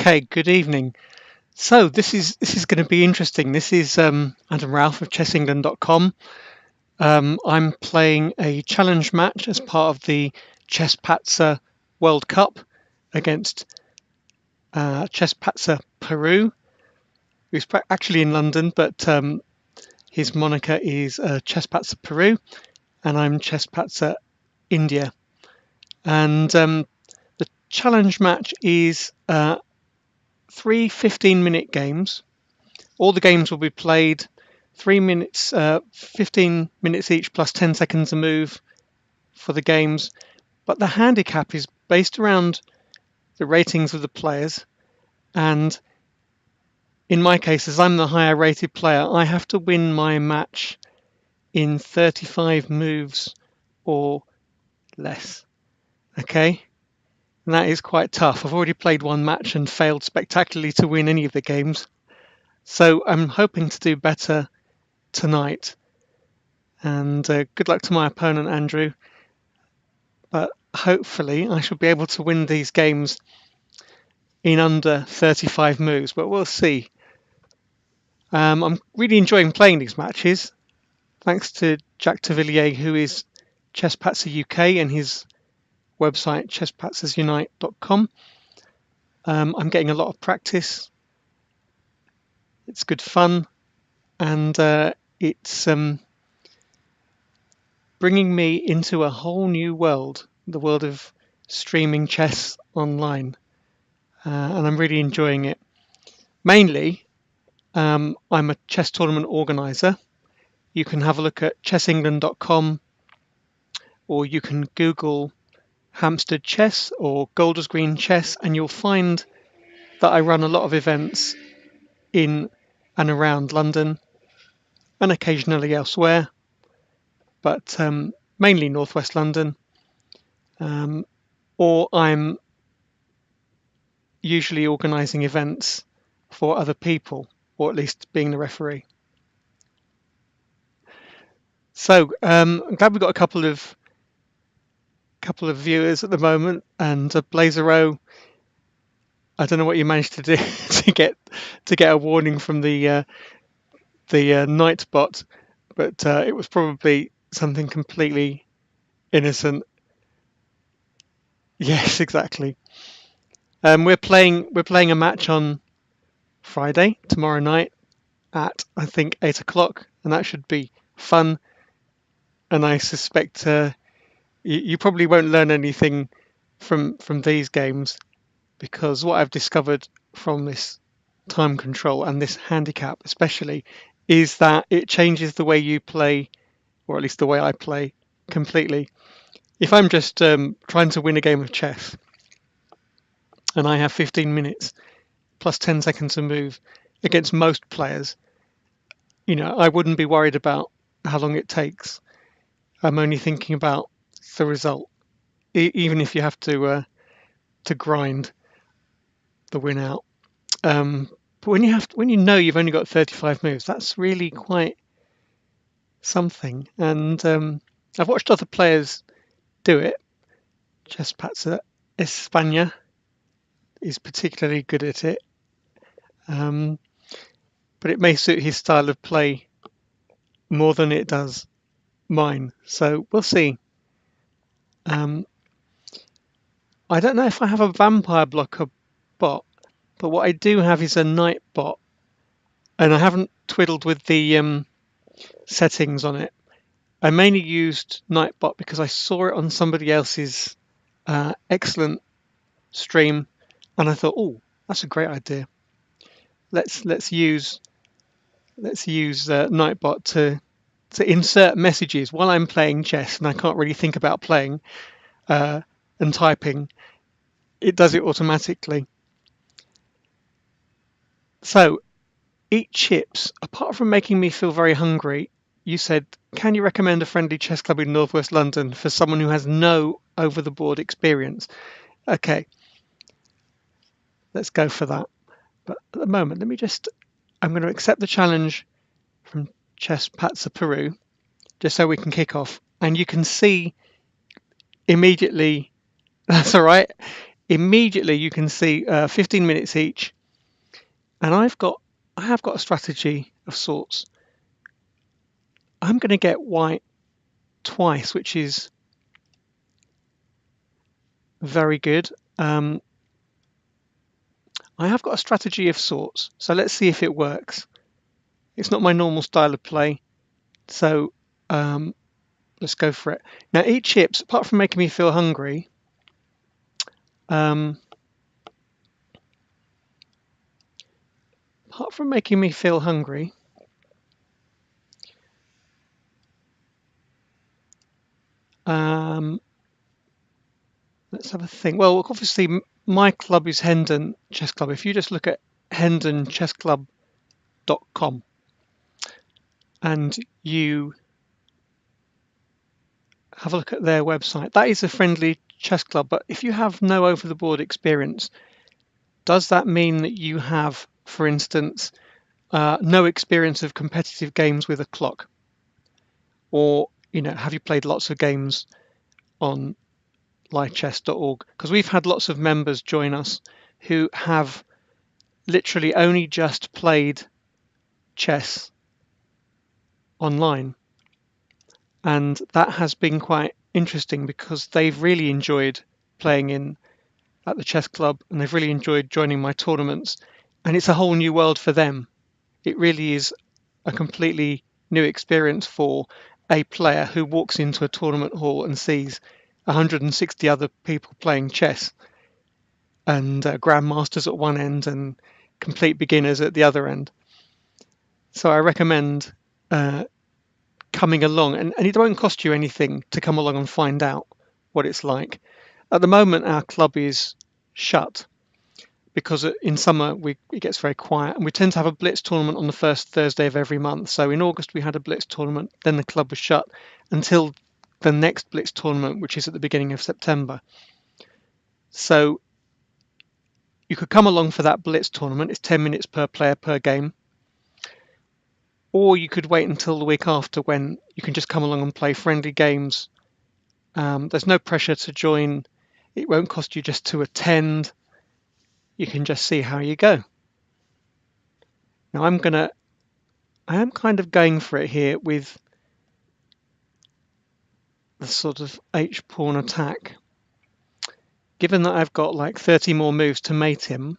Okay, good evening. So this is going to be interesting. This is Adam Ralph of chessengland.com. I'm playing a challenge match as part of the chesspatzer World Cup against chesspatzer PERU, who's actually in London, but his moniker is chesspatzer PERU, and I'm chesspatzer India. And the challenge match is three 15-minute games. All the games will be played 3 minutes, 15 minutes each plus 10 seconds a move for the games. But the handicap is based around the ratings of the players. And in my case, as I'm the higher rated player, I have to win my match in 35 moves or less. Okay? And that is quite tough. I've already played one match and failed spectacularly to win any of the games. So I'm hoping to do better tonight. And good luck to my opponent, Andrew. But hopefully I shall be able to win these games in under 35 moves, but we'll see. I'm really enjoying playing these matches. Thanks to Jack Tavillier, who is chesspatzer UK and his website chesspatzerzunite.com. I'm getting a lot of practice. It's good fun, and it's bringing me into a whole new world, the world of streaming chess online, and I'm really enjoying it. Mainly, I'm a chess tournament organizer. You can have a look at chessengland.com, or you can Google Hampstead Chess or Golders Green Chess, and you'll find that I run a lot of events in and around London and occasionally elsewhere, but mainly northwest London. Or I'm usually organising events for other people, or at least being the referee. So I'm glad we've got a couple of viewers at the moment, and Blazero, I don't know what you managed to do to get a warning from the night bot, but it was probably something completely innocent. Yes, exactly. We're playing a match on Friday, tomorrow night, at I think 8 o'clock, and that should be fun. And I suspect you probably won't learn anything from these games, because what I've discovered from this time control and this handicap especially is that it changes the way you play, or at least the way I play, completely. If I'm just trying to win a game of chess and I have 15 minutes plus 10 seconds to move against most players, I wouldn't be worried about how long it takes. I'm only thinking about the result, even if you have to grind the win out. But when you know you've only got 35 moves, that's really quite something. And I've watched other players do it. Chesspatzer España is particularly good at it, but it may suit his style of play more than it does mine. So we'll see. I don't know if I have a vampire blocker bot, but what I do have is a knight bot, and I haven't twiddled with the settings on it. I mainly used Nightbot because I saw it on somebody else's excellent stream, and I thought, oh, that's a great idea. Let's use Nightbot to insert messages while I'm playing chess, and I can't really think about playing and typing. It does it automatically. So eat chips. Apart from making me feel very hungry, you said, can you recommend a friendly chess club in northwest London for someone who has no over-the-board experience? Okay, let's go for that. But at the moment, I'm going to accept the challenge from chesspatzer PERU, just so we can kick off. And you can see immediately, that's all right, immediately you can see 15 minutes each, and I have got a strategy of sorts. I'm going to get white twice, which is very good. I have got a strategy of sorts, so let's see if it works. It's not my normal style of play, so let's go for it. Now, eat chips, apart from making me feel hungry, um, apart from making me feel hungry, let's have a think. Well, obviously, my club is Hendon Chess Club. If you just look at hendonchessclub.com and you have a look at their website, that is a friendly chess club. But if you have no over-the-board experience, does that mean that you have, for instance, no experience of competitive games with a clock? Or, have you played lots of games on livechess.org? Because we've had lots of members join us who have literally only just played chess online. And that has been quite interesting because they've really enjoyed playing at the chess club, and they've really enjoyed joining my tournaments. And it's a whole new world for them. It really is a completely new experience for a player who walks into a tournament hall and sees 160 other people playing chess, and grandmasters at one end and complete beginners at the other end. So I recommend coming along, and it won't cost you anything to come along and find out what it's like. At the moment, our club is shut because in summer it gets very quiet, and we tend to have a blitz tournament on the first Thursday of every month. So in August we had a blitz tournament, then the club was shut until the next blitz tournament, which is at the beginning of September. So you could come along for that blitz tournament. It's 10 minutes per player per game. Or you could wait until the week after, when you can just come along and play friendly games. There's no pressure to join. It won't cost you just to attend. You can just see how you go. Now I am kind of going for it here with the sort of H pawn attack. Given that I've got like 30 more moves to mate him,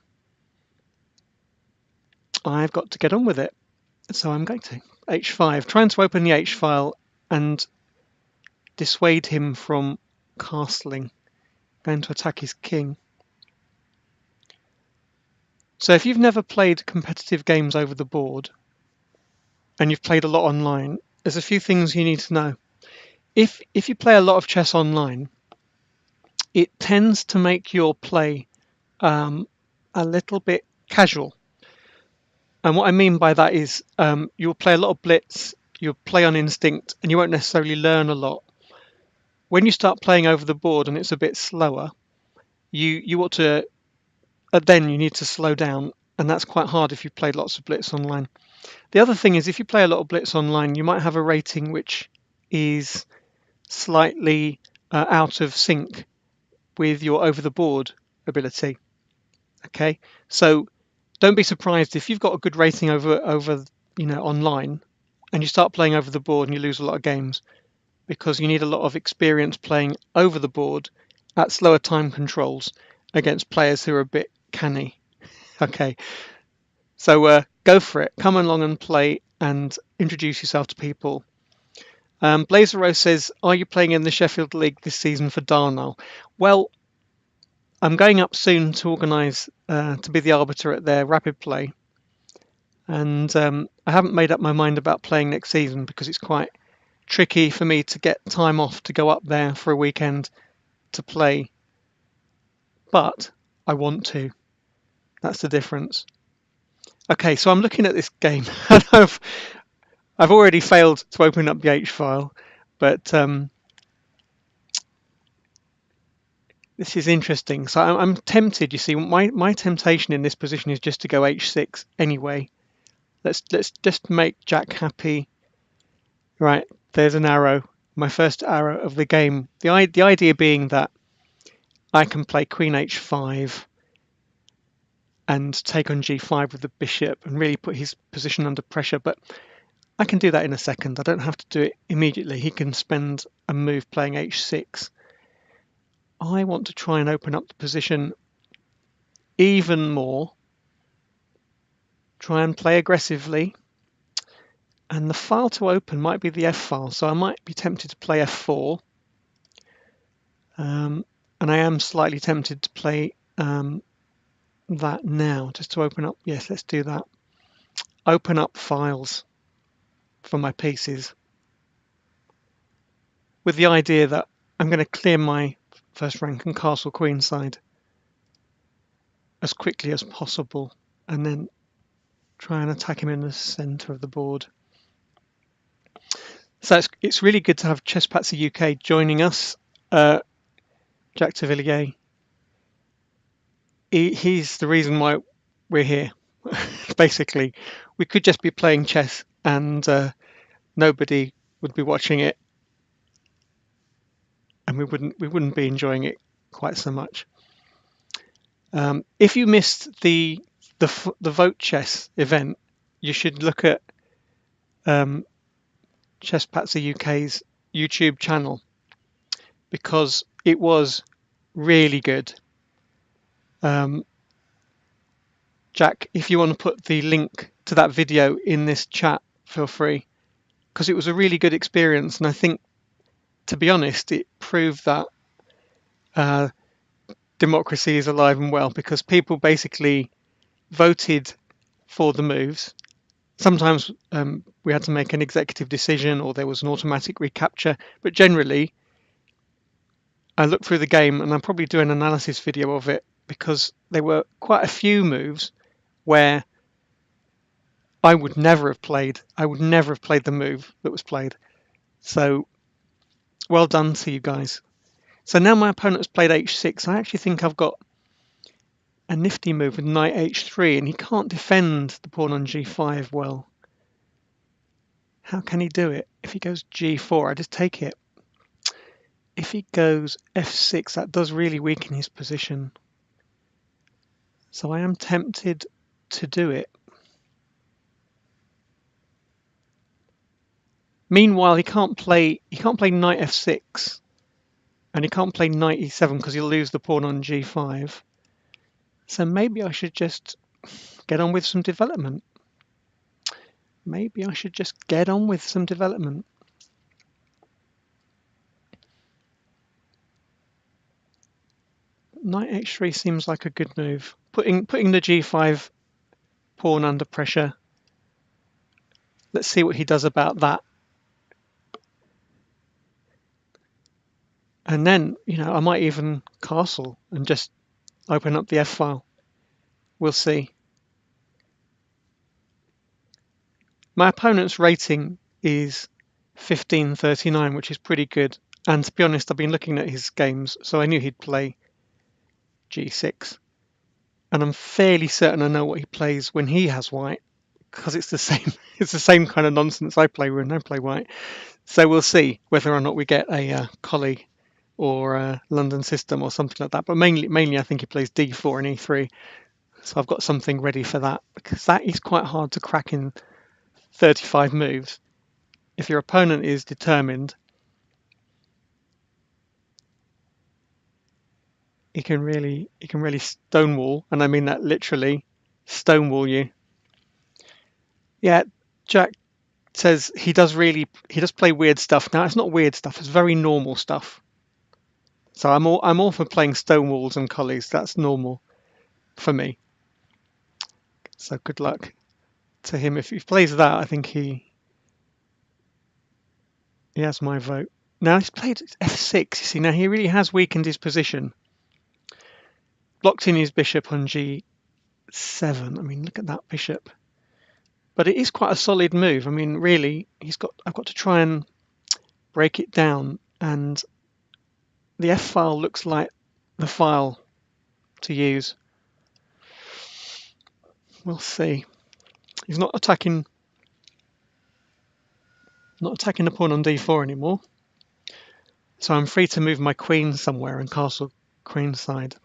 I've got to get on with it. So I'm going to H5, trying to open the H file and dissuade him from castling, going to attack his king. So if you've never played competitive games over the board and you've played a lot online, there's a few things you need to know. If you play a lot of chess online, it tends to make your play a little bit casual. And what I mean by that is you'll play a lot of blitz, you'll play on instinct, and you won't necessarily learn a lot. When you start playing over the board and it's a bit slower, you ought to then you need to slow down, and that's quite hard if you've played lots of blitz online. The other thing is, if you play a lot of blitz online, you might have a rating which is slightly out of sync with your over the board ability. Okay, so don't be surprised if you've got a good rating over online, and you start playing over the board and you lose a lot of games, because you need a lot of experience playing over the board at slower time controls against players who are a bit canny. Okay, so go for it. Come along and play and introduce yourself to people. Blazer Rose says, are you playing in the Sheffield League this season for Darnall? Well, I'm going up soon to organise to be the arbiter at their rapid play, and I haven't made up my mind about playing next season because it's quite tricky for me to get time off to go up there for a weekend to play, but I want to. That's the difference. Okay, so I'm looking at this game and I've already failed to open up the H file, but this is interesting. So I'm tempted. You see, my temptation in this position is just to go H6 anyway. Let's just make Jack happy. Right, there's an arrow. My first arrow of the game. The idea being that I can play queen h5 and take on g5 with the bishop and really put his position under pressure. But I can do that in a second. I don't have to do it immediately. He can spend a move playing h6. I want to try and open up the position even more. Try and play aggressively. And the file to open might be the f file, so I might be tempted to play f4. And I am slightly tempted to play that now, just to open up. Yes, let's do that. Open up files for my pieces with the idea that I'm going to clear my first rank and castle queenside as quickly as possible and then try and attack him in the center of the board. So it's really good to have Chesspatzer UK joining us. Jack de Villiers, he's the reason why we're here. Basically, we could just be playing chess and nobody would be watching it, and we wouldn't be enjoying it quite so much. If you missed the Vote Chess event, you should look at Chesspatzer UK's YouTube channel because it was really good. Jack, if you want to put the link to that video in this chat, feel free, because it was a really good experience, and I think, to be honest, it proved that democracy is alive and well, because people basically voted for the moves. Sometimes we had to make an executive decision or there was an automatic recapture, but generally I looked through the game and I'll probably do an analysis video of it because there were quite a few moves where I would never have played. I would never have played the move that was played. So well done to you guys. So now my opponent's played h6. I actually think I've got a nifty move with knight h3, and he can't defend the pawn on g5 well. How can he do it? If he goes g4, I just take it. If he goes f6, that does really weaken his position. So I am tempted to do it. Meanwhile, he can't play knight f6, and he can't play knight e7 because he'll lose the pawn on g5. So maybe I should just get on with some development. Maybe I should just get on with some development. Knight h3 seems like a good move. Putting the g5 pawn under pressure. Let's see what he does about that. And then, I might even castle and just open up the f file. We'll see. My opponent's rating is 1539, which is pretty good. And to be honest, I've been looking at his games, so I knew he'd play g6. And I'm fairly certain I know what he plays when he has white, because it's the same kind of nonsense I play when I play white. So we'll see whether or not we get a collie or a London system or something like that. But mainly I think he plays d4 and e3. So I've got something ready for that, because that is quite hard to crack in 35 moves. If your opponent is determined, he can really stonewall, and I mean that literally, stonewall you. Yeah, Jack says he does play weird stuff. Now it's not weird stuff; it's very normal stuff. So I'm all for playing stonewalls and collies. That's normal for me. So good luck to him. If he plays that, I think he has my vote. Now he's played f6. You see, now he really has weakened his position. Blocked in his bishop on g7. I mean, look at that bishop. But it is quite a solid move. I mean, really, I've got to try and break it down, and the f file looks like the file to use. We'll see. He's not attacking the pawn on d4 anymore. So I'm free to move my queen somewhere and castle queenside.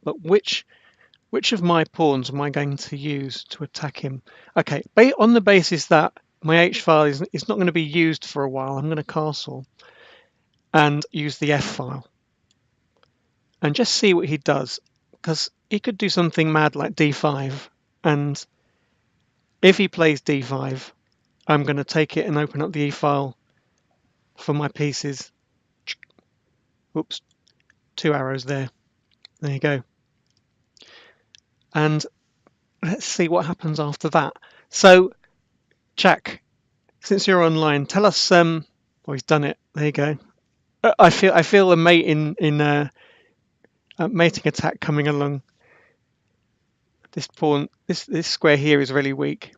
But which of my pawns am I going to use to attack him? Okay, on the basis that my H file is not going to be used for a while, I'm going to castle and use the F file and just see what he does, because he could do something mad like D5, and if he plays D5, I'm going to take it and open up the E file for my pieces. Oops, 2 arrows there. There you go. And let's see what happens after that. So, Jack, since you're online, tell us. Oh, he's done it. There you go. I feel a mate in a mating attack coming along. This pawn, this square here is really weak.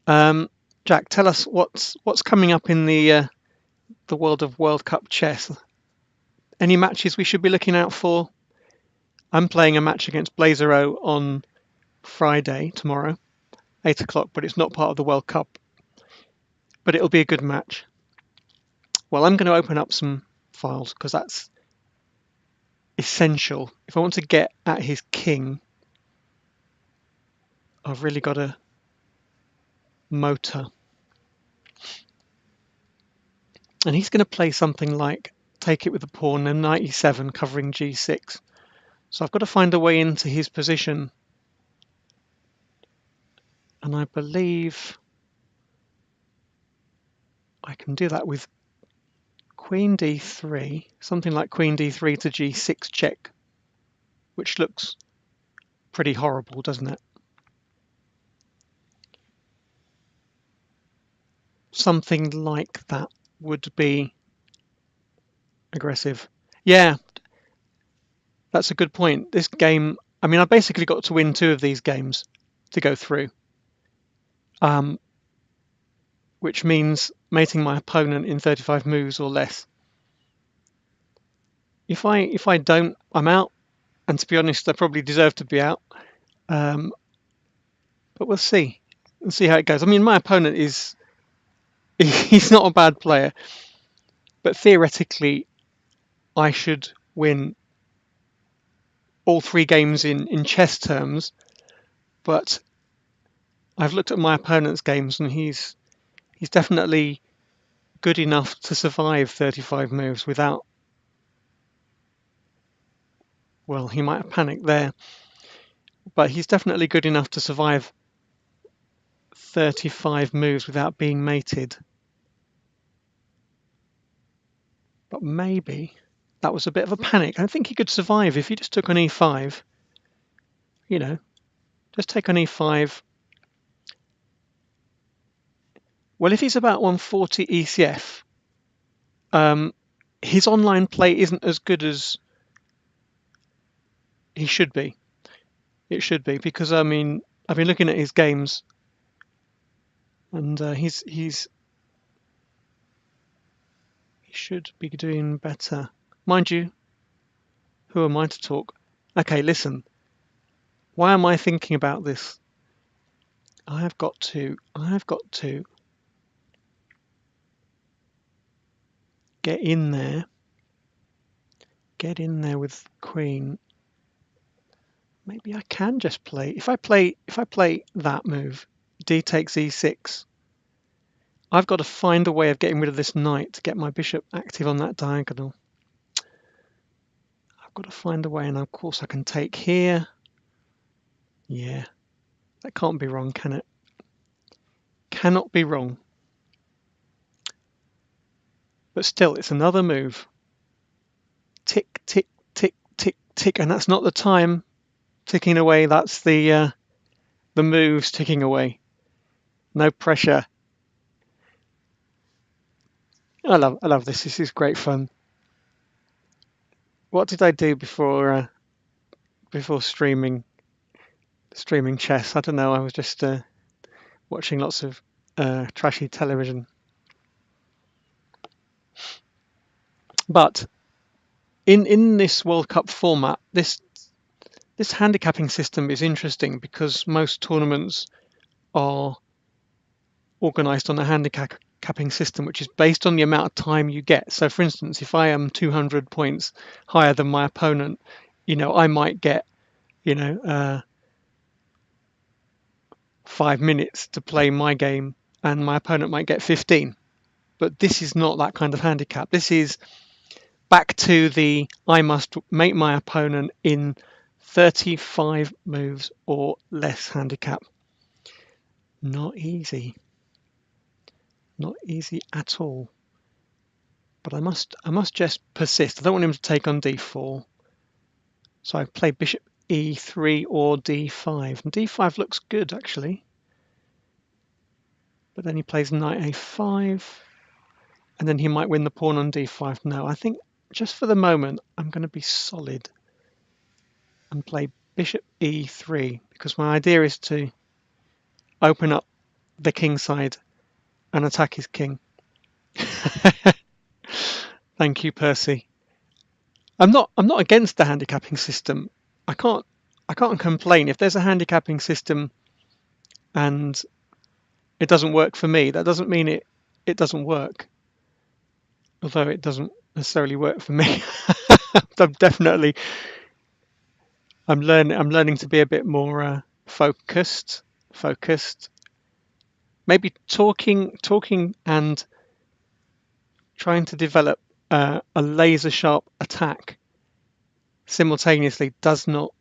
Jack, tell us what's coming up in the world of World Cup chess. Any matches we should be looking out for? I'm playing a match against Blazero on Friday, tomorrow, 8 o'clock, but it's not part of the World Cup. But it'll be a good match. Well, I'm going to open up some files because that's essential. If I want to get at his king, I've really got to motor. And he's going to play something like take it with the pawn and knight e7 covering g6. So I've got to find a way into his position. And I believe I can do that with queen d3, something like queen d3 to g6 check, which looks pretty horrible, doesn't it? Something like that would be aggressive. Yeah, that's a good point. This game, I mean, I basically got to win 2 of these games to go through, which means mating my opponent in 35 moves or less. If I don't, I'm out. And to be honest, I probably deserve to be out. But we'll see. We'll see how it goes. I mean, my opponent he's not a bad player, but theoretically, I should win all 3 games in chess terms. But I've looked at my opponent's games, and he's definitely good enough to survive 35 moves without. Well, he might have panicked there, but he's definitely good enough to survive 35 moves without being mated. But maybe that was a bit of a panic. I think he could survive if he just took on e5. You know, just take on e5. Well, if he's about 140 ECF, his online play isn't as good as he should be. It should be, because I mean, I've been looking at his games, and he should be doing better. Mind you, who am I to talk? Okay, listen. Why am I thinking about this? I've got to get in there with queen. Maybe I can just play. If I play that move, d takes e6. I've got to find a way of getting rid of this knight to get my bishop active on that diagonal. I've got to find a way, and of course I can take here. Yeah, that can't be wrong, can it? Cannot be wrong. But still, it's another move. Tick, tick, tick, tick, tick, and that's not the time ticking away. That's the moves ticking away. No pressure. I love this. This is great fun. What did I do before streaming chess? I don't know. I was just watching lots of trashy television. But in this World Cup format, this handicapping system is interesting because most tournaments are organised on a handicapping system, which is based on the amount of time you get. So, for instance, if I am 200 points higher than my opponent, I might get, 5 minutes to play my game, and my opponent might get 15. But this is not that kind of handicap. This is back to the I must make my opponent in 35 moves or less handicap. Not easy. Not easy at all. But I must just persist. I don't want him to take on d4. So I play bishop e3 or d5. And d5 looks good, actually. But then he plays knight a5. And then he might win the pawn on d5. No, I think just for the moment, I'm going to be solid and play bishop e3, because my idea is to open up the king side and attack his king. Thank you, Percy. I'm not against the handicapping system. I can't complain. If there's a handicapping system and it doesn't work for me, that doesn't mean it doesn't work. Although it doesn't necessarily work for me. I'm learning to be a bit more focused. Maybe talking and trying to develop a laser sharp attack simultaneously does not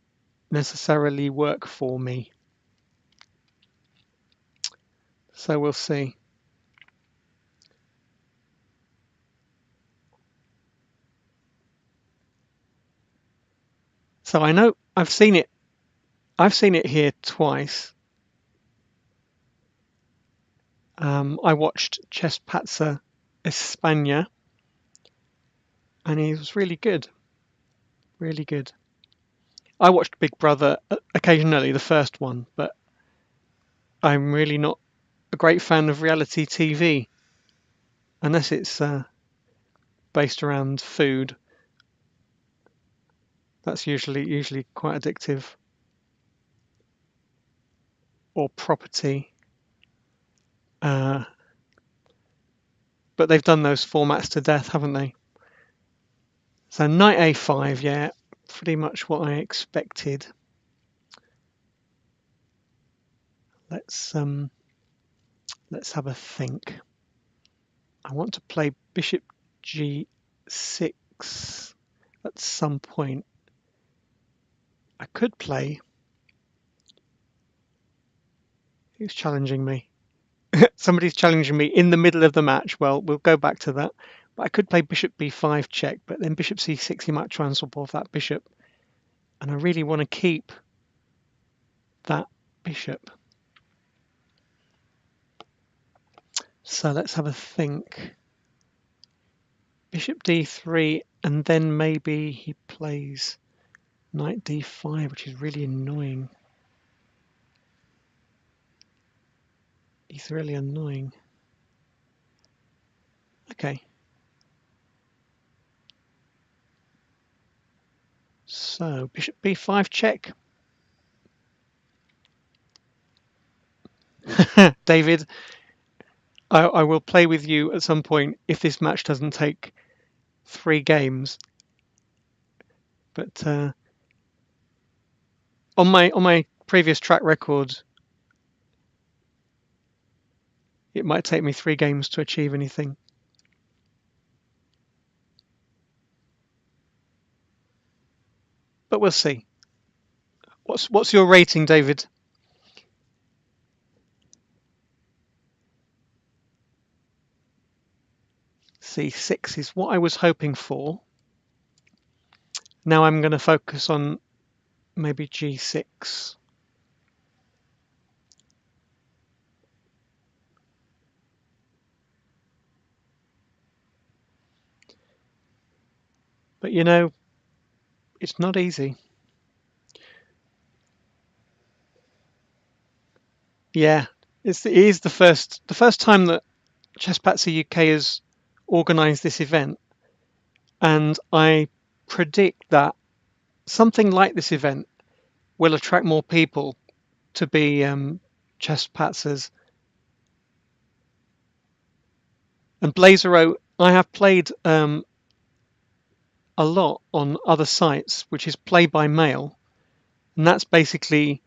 necessarily work for me. So we'll see. So I know I've seen it here twice. I watched Chesspatzer España, and he was really good. Really good. I watched Big Brother occasionally, the first one, but I'm really not a great fan of reality TV unless it's based around food. That's usually quite addictive. Or property. But they've done those formats to death, haven't they? So knight a5, yeah, pretty much what I expected. Let's have a think. I want to play bishop g6 at some point. I could play. Who's challenging me? Somebody's challenging me in the middle of the match. Well, we'll go back to that. But I could play bishop b5 check, but then bishop c6, he might try and swap off that bishop. And I really want to keep that bishop. So let's have a think. Bishop d3, and then maybe he plays knight d5, which is really annoying. He's really annoying. Okay. So bishop b5 check. David, I will play with you at some point if this match doesn't take 3 games. But on my previous track record, it might take me 3 games to achieve anything. But we'll see. What's your rating, David? C6 is what I was hoping for. Now I'm going to focus on maybe g6. But it's not easy. Yeah, it is the first time that chesspatzer UK has organised this event, and I predict that something like this event will attract more people to be chesspatzers. And Blazero, I have played a lot on other sites, which is play by mail, and that's basically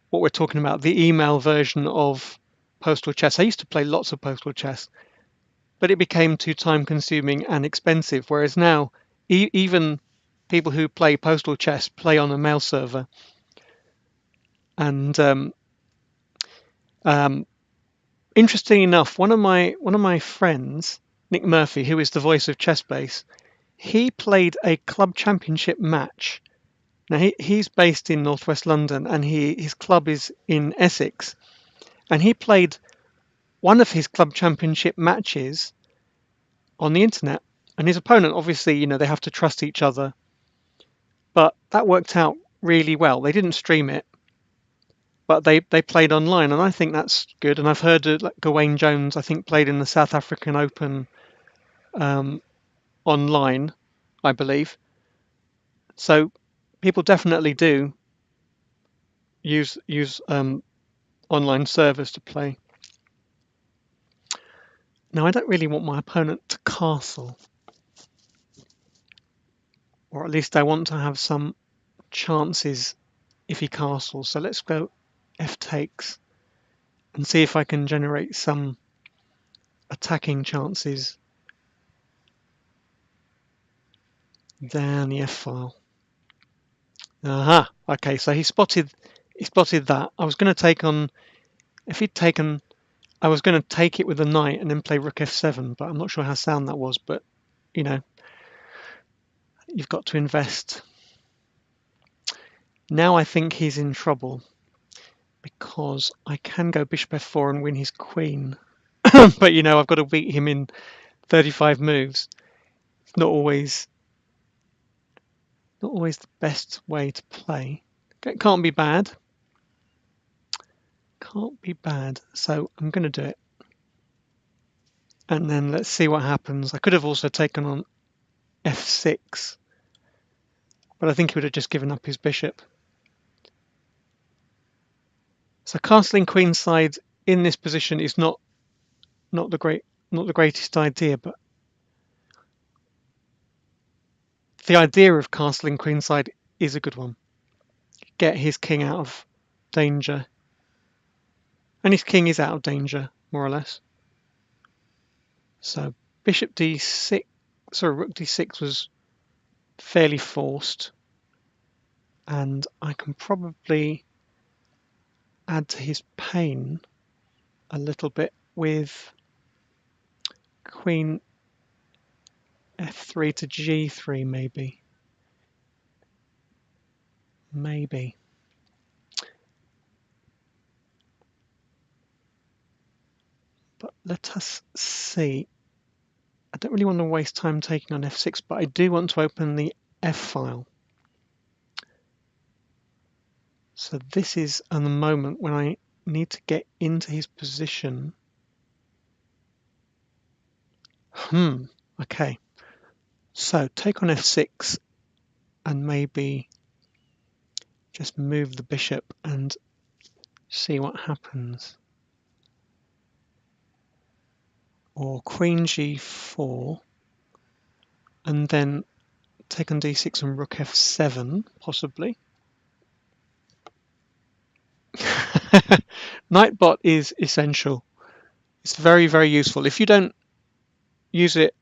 what we're talking about, the email version of postal chess. I used to play lots of postal chess, but it became too time consuming and expensive, whereas now even people who play postal chess play on a mail server. And um, interesting enough, one of my friends, Nick Murphy, who is the voice of Chessbase, he played a club championship match. Now he's based in northwest London, and his club is in Essex, and he played one of his club championship matches on the internet. And his opponent, obviously, they have to trust each other, but that worked out really well. They didn't stream it, but they played online, and I think that's good. And I've heard like Gawain Jones, I think, played in the South African Open um, online, I believe. So people definitely do use online servers to play. Now, I don't really want my opponent to castle, or at least I want to have some chances if he castles. So let's go f takes and see if I can generate some attacking chances down the f file. Aha. Okay, so he spotted that. I was going to take on if he'd taken. I was going to take it with a knight and then play rook f7, but I'm not sure how sound that was. But you know, you've got to invest. Now I think he's in trouble because I can go bishop f4 and win his queen. But I've got to beat him in 35 moves. It's not always the best way to play. It can't be bad. Can't be bad. So I'm going to do it. And then let's see what happens. I could have also taken on f6, but I think he would have just given up his bishop. So castling queenside in this position is not the greatest idea, but the idea of castling queenside is a good one. Get his king out of danger. And his king is out of danger, more or less. So bishop d6, sorry, rook d6 was fairly forced. And I can probably add to his pain a little bit with queen f3 to g3, maybe. But let us see. I don't really want to waste time taking on f6, but I do want to open the f file. So this is the moment when I need to get into his position. Okay. So take on f6 and maybe just move the bishop and see what happens. Or queen g4 and then take on d6 and rook f7, possibly. Nightbot is essential. It's very, very useful. If you don't use it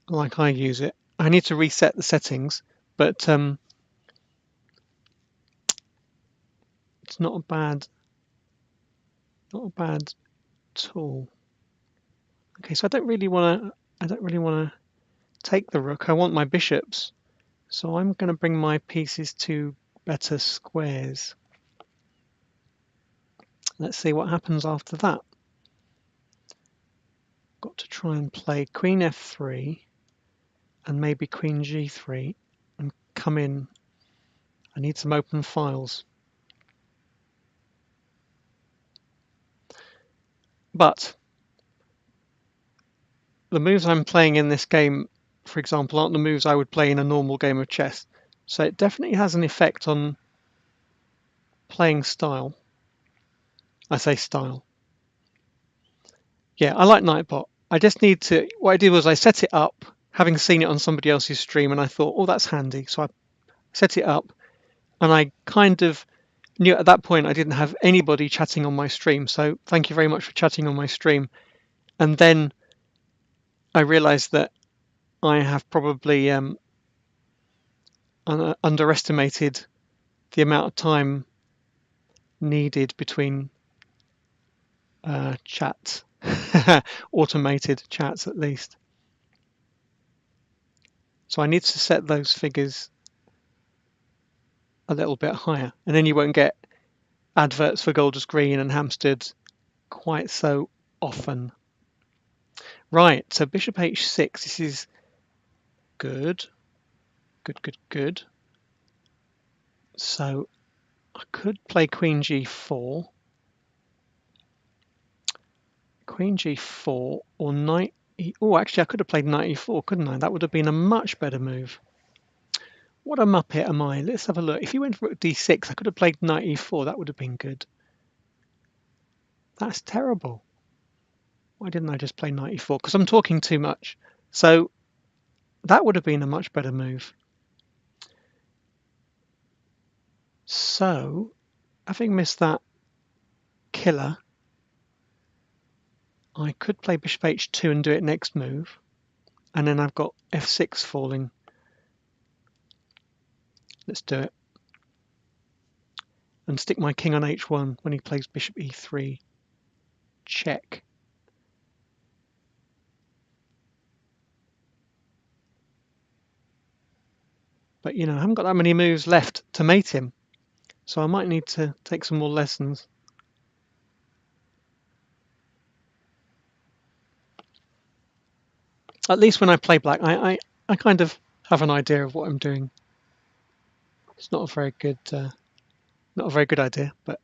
like I use it, I need to reset the settings, but it's not a bad tool. Okay, so I don't really want to take the rook. I want my bishops, so I'm going to bring my pieces to better squares. Let's see what happens after that. Got to try and play queen f3 and maybe queen g3 and come in. I need some open files. But the moves I'm playing in this game, for example, aren't the moves I would play in a normal game of chess. So it definitely has an effect on playing style. I say style. Yeah, I like Nightbot. I just need to. What I did was I set it up, having seen it on somebody else's stream, and I thought, oh, that's handy. So I set it up, and I kind of knew at that point I didn't have anybody chatting on my stream. So thank you very much for chatting on my stream. And then I realised that I have probably underestimated the amount of time needed between chats, automated chats at least. So I need to set those figures a little bit higher, and then you won't get adverts for Golders Green and Hampstead quite so often. Right, so bishop h6, this is good, good. So I could play queen g4, or knight e. Oh, actually, I could have played knight e4, couldn't I? That would have been a much better move. What a muppet am I? Let's have a look. If he went for rook d6, I could have played knight e4. That would have been good. That's terrible. Why didn't I just play knight e4? Because I'm talking too much. So that would have been a much better move. So, having missed that killer, I could play bishop h2 and do it next move. And then I've got f6 falling. Let's do it. And stick my king on h1 when he plays bishop e3. Check. But, you know, I haven't got that many moves left to mate him. So I might need to take some more lessons. At least when I play black, I kind of have an idea of what I'm doing. It's not a very good idea, but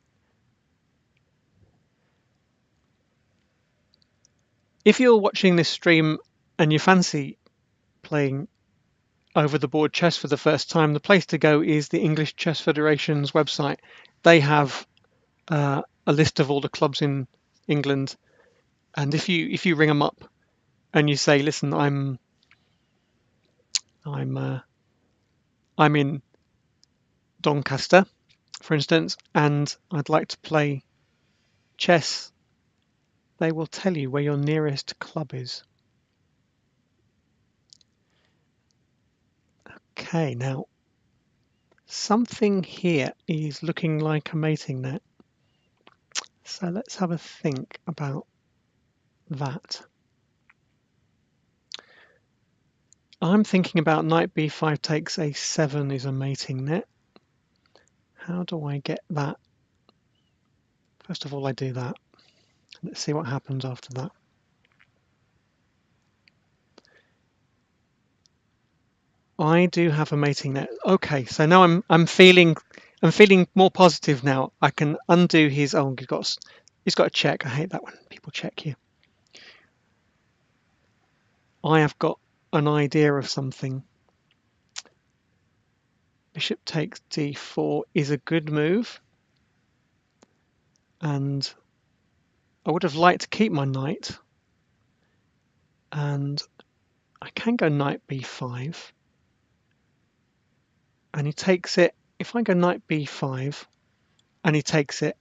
if you're watching this stream and you fancy playing over the board chess for the first time, the place to go is the English Chess Federation's website. They have a list of all the clubs in England, and if you ring them up and you say, listen, I'm in Doncaster, for instance, and I'd like to play chess, they will tell you where your nearest club is. Okay, now something here is looking like a mating net. So let's have a think about that. I'm thinking about knight b5 takes a7 is a mating net. How do I get that? First of all, I do that. Let's see what happens after that. I do have a mating net. Okay, so now I'm feeling more positive now. I can undo his. Oh, he's got a check. I hate that when people check you. I have got an idea of something. Bishop takes d4 is a good move, and I would have liked to keep my knight, and I can go knight b5, and he takes it. If I go knight b5 and he takes it,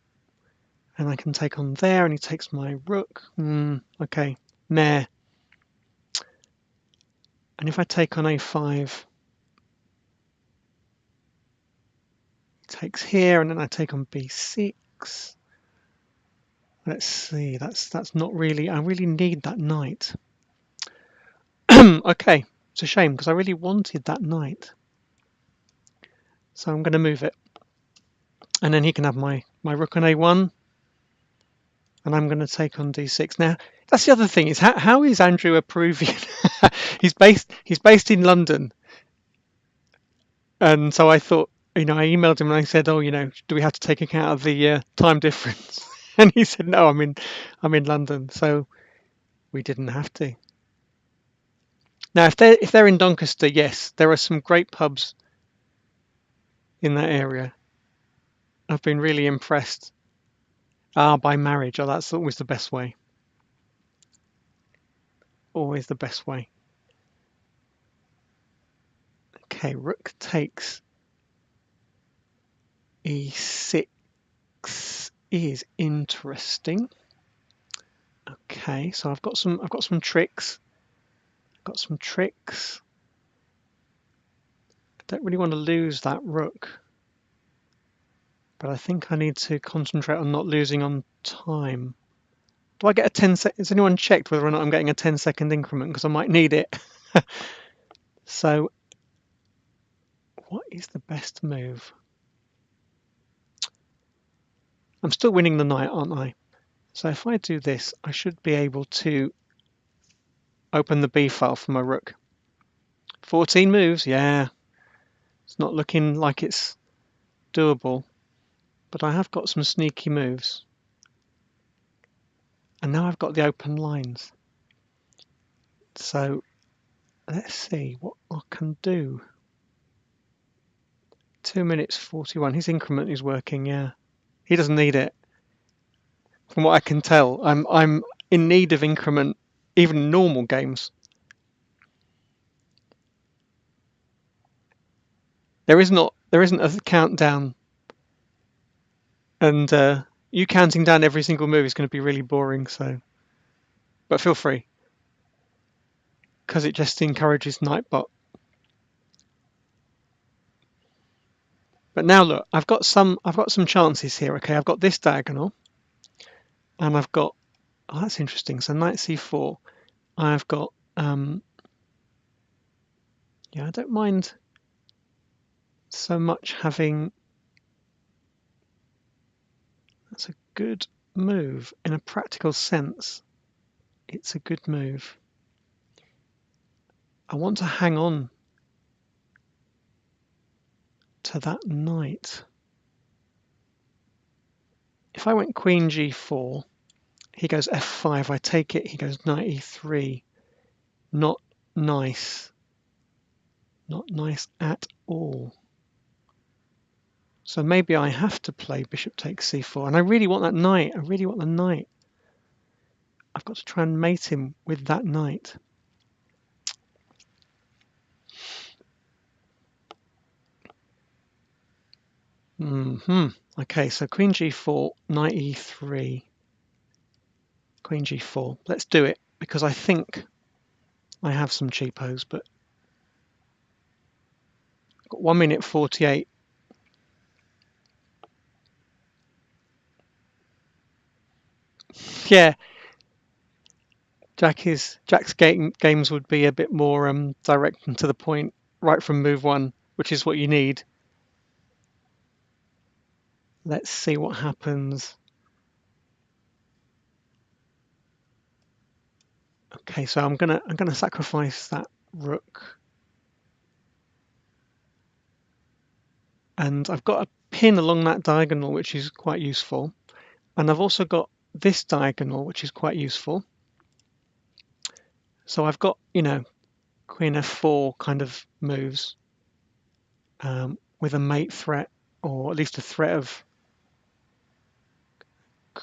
and I can take on there, and he takes my rook. Okay, meh. And if I take on a5, he takes here, and then I take on b6. Let's see. That's not really. I really need that knight. Okay, it's a shame because I really wanted that knight. So I'm going to move it, and then he can have my rook on a1, and I'm going to take on d6. Now that's the other thing is how is Andrew a Peruvian? he's based in London, and so I thought, I emailed him and I said, oh, do we have to take account of the time difference? And he said, no, I'm in London, so we didn't have to. Now, if they're in Doncaster, yes, there are some great pubs in that area. I've been really impressed. By marriage. Oh, that's always the best way. always the best way. Okay, rook takes e6 is interesting. Okay, so I've got some tricks. Got some tricks. I don't really want to lose that rook, but I think I need to concentrate on not losing on time. Do I get a 10 sec? Has anyone checked whether or not I'm getting a 10-second increment? Because I might need it. So, what is the best move? I'm still winning the knight, aren't I? So if I do this, I should be able to open the B file for my rook. 14 moves, yeah. It's not looking like it's doable, but I have got some sneaky moves. And now I've got the open lines. So let's see what I can do. 2 minutes 41. His increment is working, yeah. He doesn't need it. From what I can tell, I'm in need of increment, even in normal games. There isn't a countdown, and you counting down every single move is going to be really boring. So, but feel free, because it just encourages Nightbot. But now look, I've got some chances here. Okay, I've got this diagonal, and I've got, oh, that's interesting. So knight c4. I've got yeah, I don't mind so much having. That's a good move in a practical sense. It's a good move. I want to hang on to that knight. If I went queen g4, he goes f5, I take it, he goes knight e3. Not nice. Not nice at all. So maybe I have to play bishop takes c4. And I really want that knight. I really want the knight. I've got to try and mate him with that knight. Okay, so queen g4, knight e3, queen g4. Let's do it, because I think I have some cheapos, but I've got 1 minute 48. Yeah, Jack's games would be a bit more direct and to the point, right from move one, which is what you need. Let's see what happens. Okay, so I'm gonna sacrifice that rook, and I've got a pin along that diagonal, which is quite useful, and I've also got this diagonal, which is quite useful. So I've got, you know, queen f4 kind of moves with a mate threat, or at least a threat of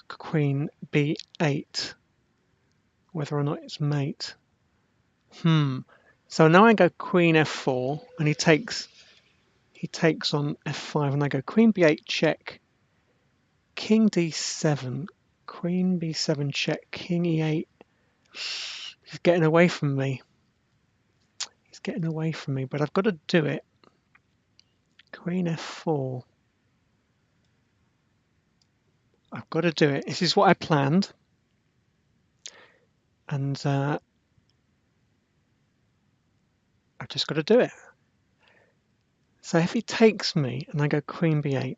queen b8, whether or not it's mate. So now I go queen f4, and he takes on f5, and I go queen b8 check, king d7, queen b7 check, king e8. He's getting away from me. He's getting away from me, but I've got to do it. Queen f4. I've got to do it. This is what I planned. And I've just got to do it. So if he takes me and I go queen b8,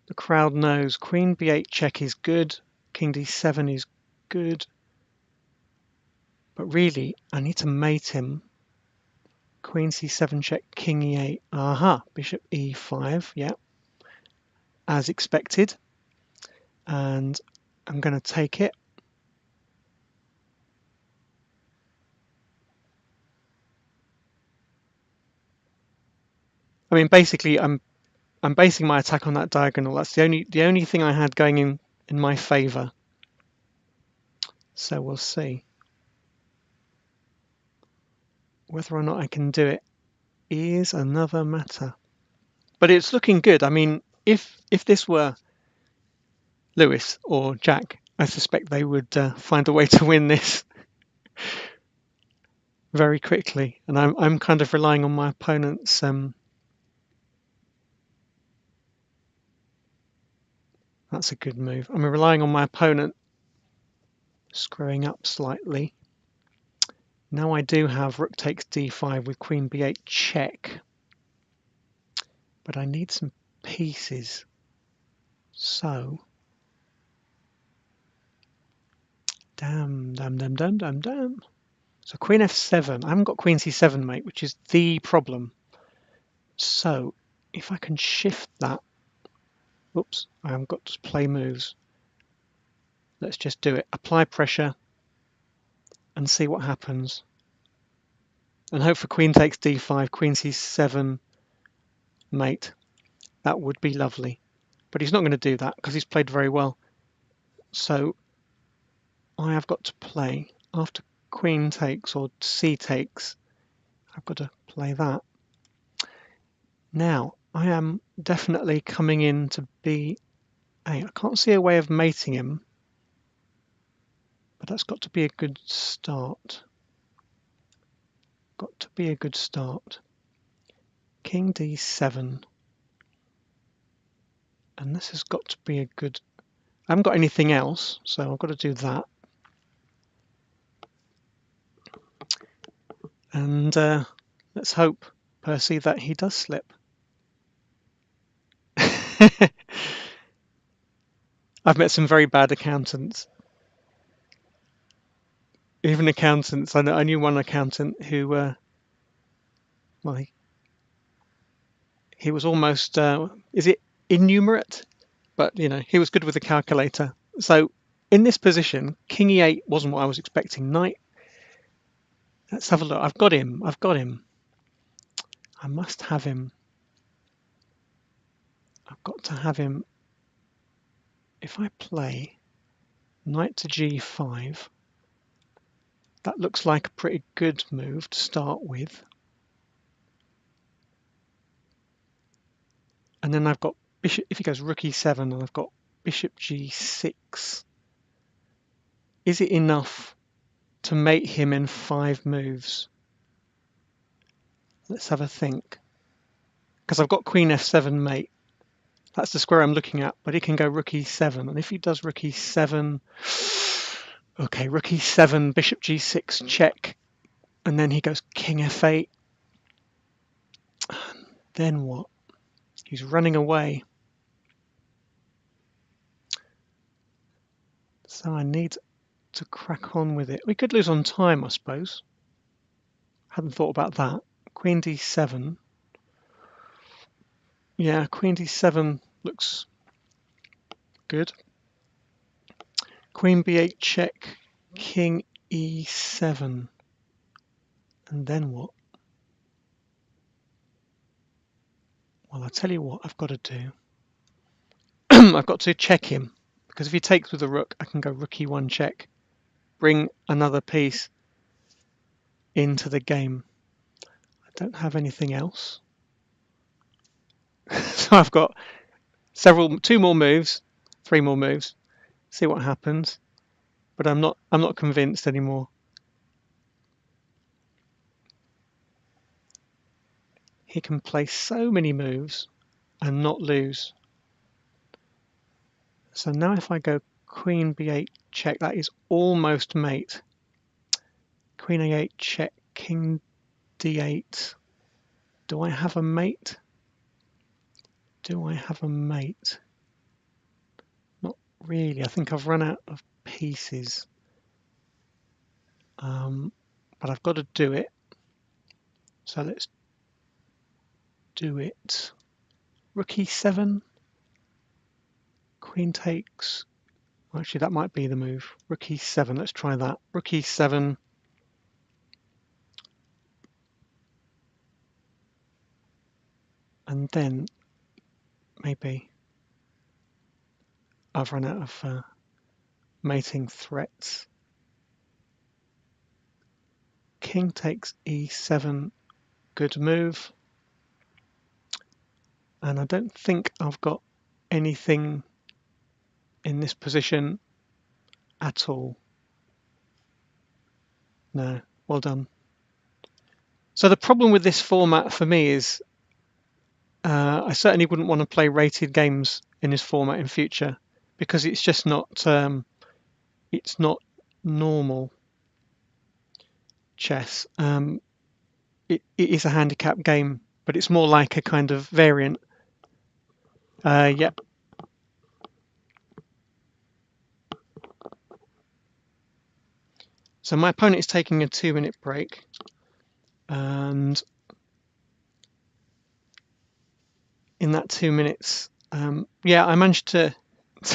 the crowd knows queen b8 check is good, king d7 is good. But really, I need to mate him. Queen c7 check, king e8. Aha, bishop e5, yeah, as expected. And I'm going to take it. I mean, basically, I'm basing my attack on that diagonal. That's the only thing I had going in my favour. So we'll see. Whether or not I can do it is another matter. But it's looking good. I mean, if this were Lewis or Jack, I suspect they would find a way to win this very quickly. And I'm kind of relying on my opponent's. That's a good move. I'm relying on my opponent screwing up slightly. Now I do have rook takes d5 with queen b8 check, but I need some pieces. So, damn. So queen f7. I haven't got queen c7, mate, which is the problem. So if I can shift that, oops, I haven't got to play moves. Let's just do it. Apply pressure and see what happens. And hope for queen takes d5, queen c7, mate. That would be lovely. But he's not going to do that because he's played very well. So I have got to play after queen takes or c takes. I've got to play that. Now I am definitely coming in to b8. I can't see a way of mating him, but that's got to be a good start. Got to be a good start. King d7. And this has got to be a good... I haven't got anything else, so I've got to do that. And let's hope, Percy, that he does slip. I've met some very bad accountants. Even accountants. I knew one accountant who, well, he was almost, is it innumerate? But, you know, he was good with the calculator. So in this position, king e8 wasn't what I was expecting. Knight, let's have a look. I've got him. I must have him. I've got to have him. If I play knight to g5, that looks like a pretty good move to start with. And then I've got bishop, if he goes rook e7, and I've got bishop g6. Is it enough to mate him in 5 moves? Let's have a think. Because I've got queen f7 mate. That's the square I'm looking at, but he can go rook e7. And if he does rook e7, okay, rook e7, bishop g6, check. And then he goes king f8. Then what? He's running away. So I need to crack on with it. We could lose on time, I suppose. Hadn't thought about that. Queen d7. Yeah, queen d7 looks good. Queen b8 check, king e7. And then what? Well, I'll tell you what I've got to do. I've got to check him. Because if he takes with a rook, I can go rook e1 check. Bring another piece into the game. I don't have anything else. So I've got 2 more moves, 3 more moves. See what happens. But I'm not convinced anymore. He can play so many moves and not lose. So now if I go queen b8 check, that is almost mate. Queen a8 check, king d8. Do I have a mate? Do I have a mate? Not really. I think I've run out of pieces. But I've got to do it. So let's do it. Rook e7. Queen takes. Actually, that might be the move. Rook e7. Let's try that. Rook e7. And then maybe I've run out of mating threats. king takes e7, good move. And I don't think I've got anything in this position at all. No, well done. So the problem with this format for me is I certainly wouldn't want to play rated games in this format in future because it's just not it's not normal chess. It is a handicap game, but it's more like a kind of variant. Yep. So my opponent is taking a 2-minute break, and in that 2 minutes, yeah, I managed to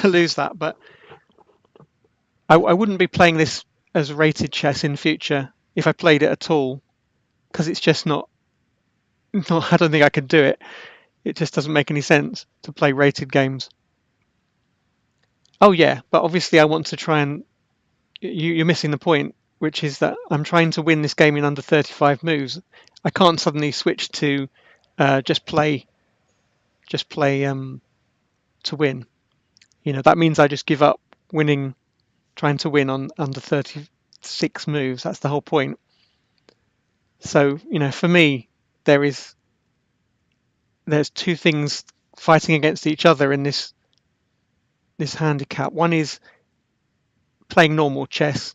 lose that, but I wouldn't be playing this as rated chess in future if I played it at all, because it's just not. I don't think I could do it. It just doesn't make any sense to play rated games. Oh yeah, but obviously I want to try and you're missing the point, which is that I'm trying to win this game in under 35 moves. I can't suddenly switch to just play to win. That means I just give up winning, trying to win on under 36 moves. That's the whole point. So for me, there's two things fighting against each other in this handicap. One is playing normal chess,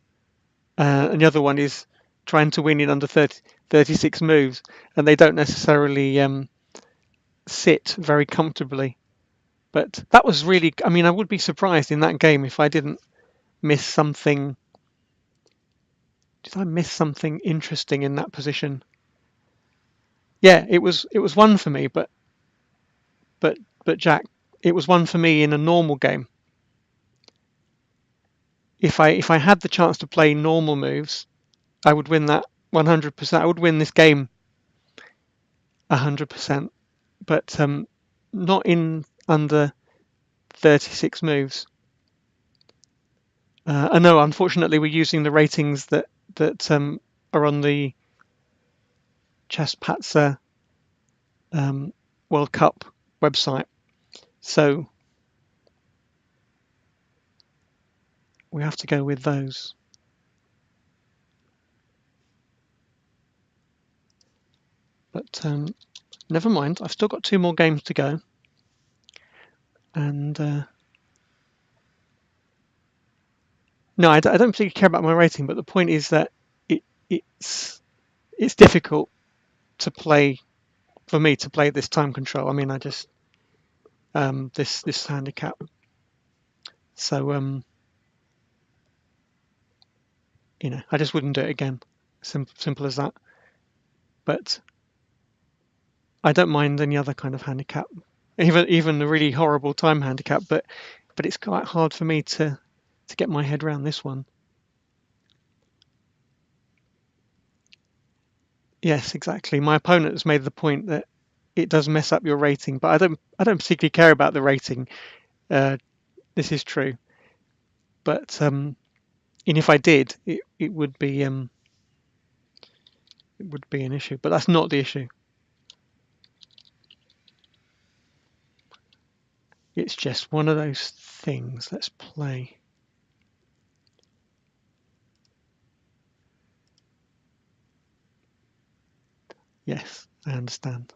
and the other one is trying to win in under 36 moves, and they don't necessarily sit very comfortably. But that was really, I mean, I would be surprised in that game if I didn't miss something. Did I miss something interesting in that position? Yeah, it was one for me, but Jack, it was one for me in a normal game. If I had the chance to play normal moves, I would win that 100%. I would win this game 100%, but not in under 36 moves. I know, unfortunately, we're using the ratings that are on the chesspatzer World Cup website, so we have to go with those. But never mind, I've still got 2 more games to go, and no, I don't particularly care about my rating, but the point is that it's difficult to play for me to play this time control. I mean, I just this handicap. So I just wouldn't do it again. Simple as that. But I don't mind any other kind of handicap, even a really horrible time handicap. But it's quite hard for me to get my head around this one. Yes, exactly. My opponent has made the point that it does mess up your rating, but I don't particularly care about the rating. This is true, but and if I did, it would be an issue. But that's not the issue. It's just one of those things. Let's play. Yes, I understand.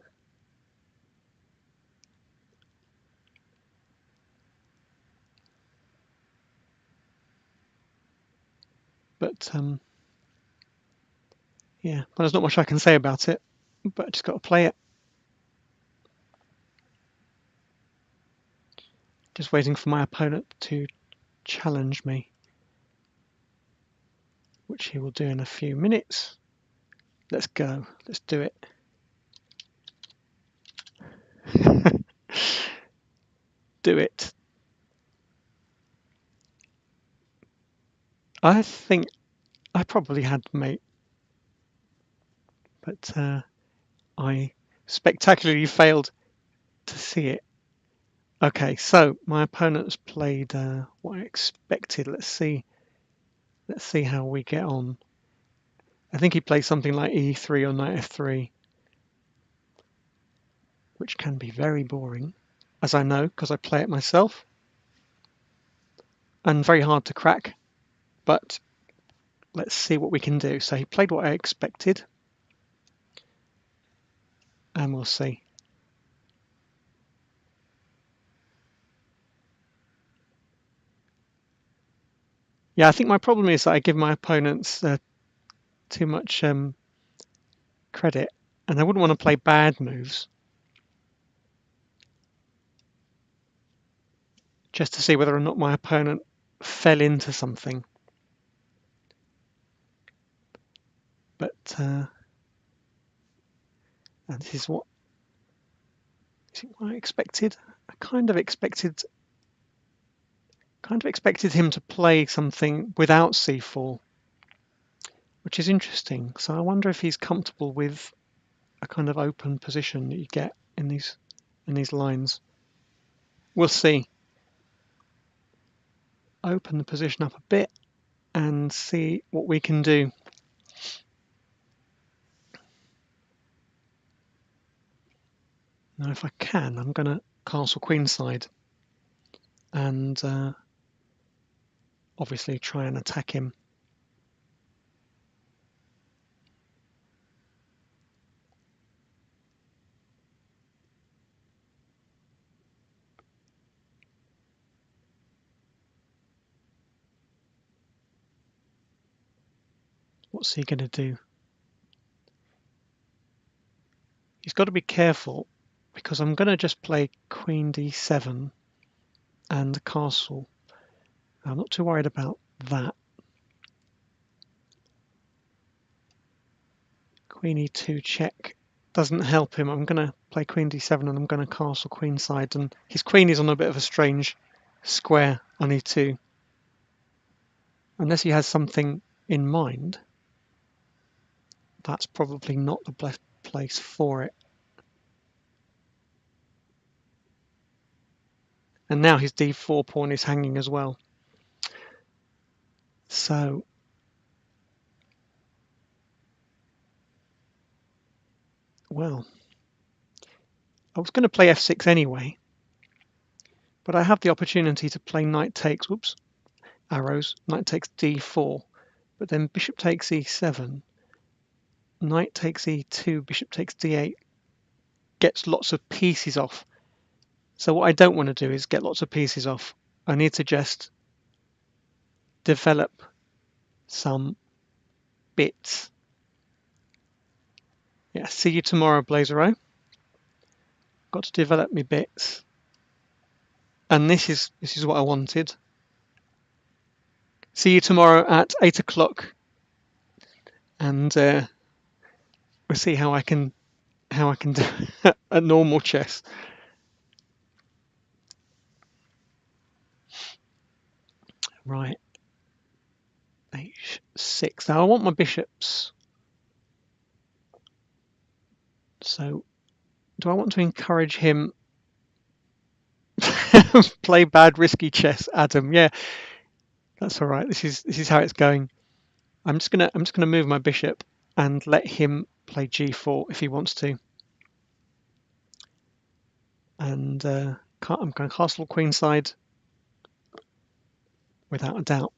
But yeah, well, there's not much I can say about it. But I just got to play it. Just waiting for my opponent to challenge me, which he will do in a few minutes. Let's go. Let's do it. Do it. I think I probably had mate, but I spectacularly failed to see it. Okay, so my opponent's played what I expected. Let's see how we get on. I think he plays something like e3 or knight f3, which can be very boring, as I know because I play it myself, and very hard to crack. But let's see what we can do. So he played what I expected, and we'll see. Yeah, I think my problem is that I give my opponents too much credit, and I wouldn't want to play bad moves just to see whether or not my opponent fell into something. But and this is what I expected. I kind of expected him to play something without c4, which is interesting. So I wonder if he's comfortable with a kind of open position that you get in these lines. We'll see. Open the position up a bit and see what we can do. Now, if I can, I'm going to castle queenside and obviously try and attack him. What's he going to do? He's got to be careful because I'm going to just play queen d7 and the castle. I'm not too worried about that. Queen e2 check doesn't help him. I'm going to play queen d7 and I'm going to castle queenside, and his queen is on a bit of a strange square on e2. Unless he has something in mind, that's probably not the best place for it. And now his d4 pawn is hanging as well. So well, I was going to play f6 anyway, but I have the opportunity to play knight takes, whoops, arrows, knight takes d4, but then bishop takes e7, knight takes e2, bishop takes d8, gets lots of pieces off. So what I don't want to do is get lots of pieces off. I need to just develop some bits. Yeah, see you tomorrow, Blazero. Got to develop me bits. And this is what I wanted. See you tomorrow at 8 o'clock, and we'll see how I can do a normal chess. Right, h6. Now I want my bishops. So do I want to encourage him play bad risky chess, Adam? Yeah, that's all right. This is how it's going. I'm just gonna move my bishop and let him play g4 if he wants to. And I'm going to castle queenside without a doubt.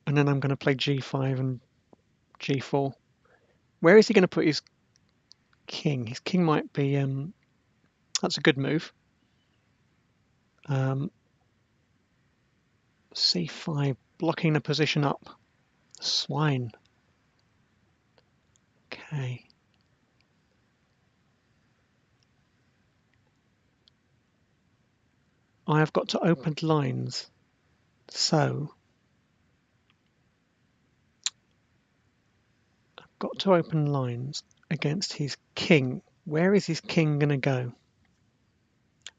And then I'm going to play g5 and g4. Where is he going to put his king? His king might be... that's a good move. c5, blocking the position up. Swine. Okay. I have got to open lines. So I've got to open lines against his king. Where is his king going to go?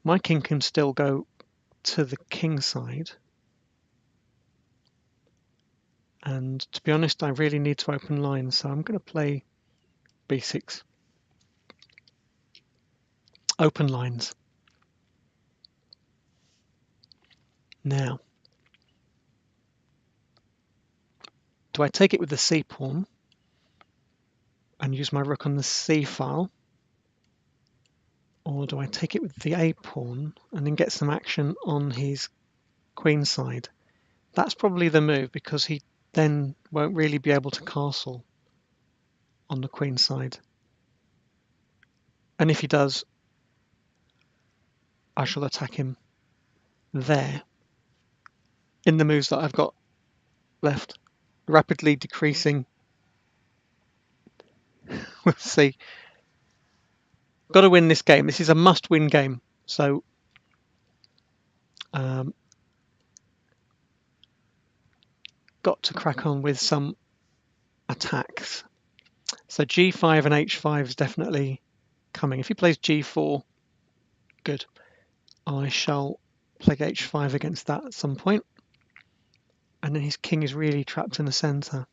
My king can still go to the king side. And to be honest, I really need to open lines. So I'm going to play b6. Open lines. Now, do I take it with the c pawn, and use my rook on the c file? Or do I take it with the a pawn and then get some action on his queen side? That's probably the move, because he then won't really be able to castle on the queen side. And if he does, I shall attack him there in the moves that I've got left, rapidly decreasing. We'll see. Got to win this game. This is a must-win game. So got to crack on with some attacks. So g5 and h5 is definitely coming. If he plays g4, good. I shall play h5 against that at some point. And then his king is really trapped in the centre.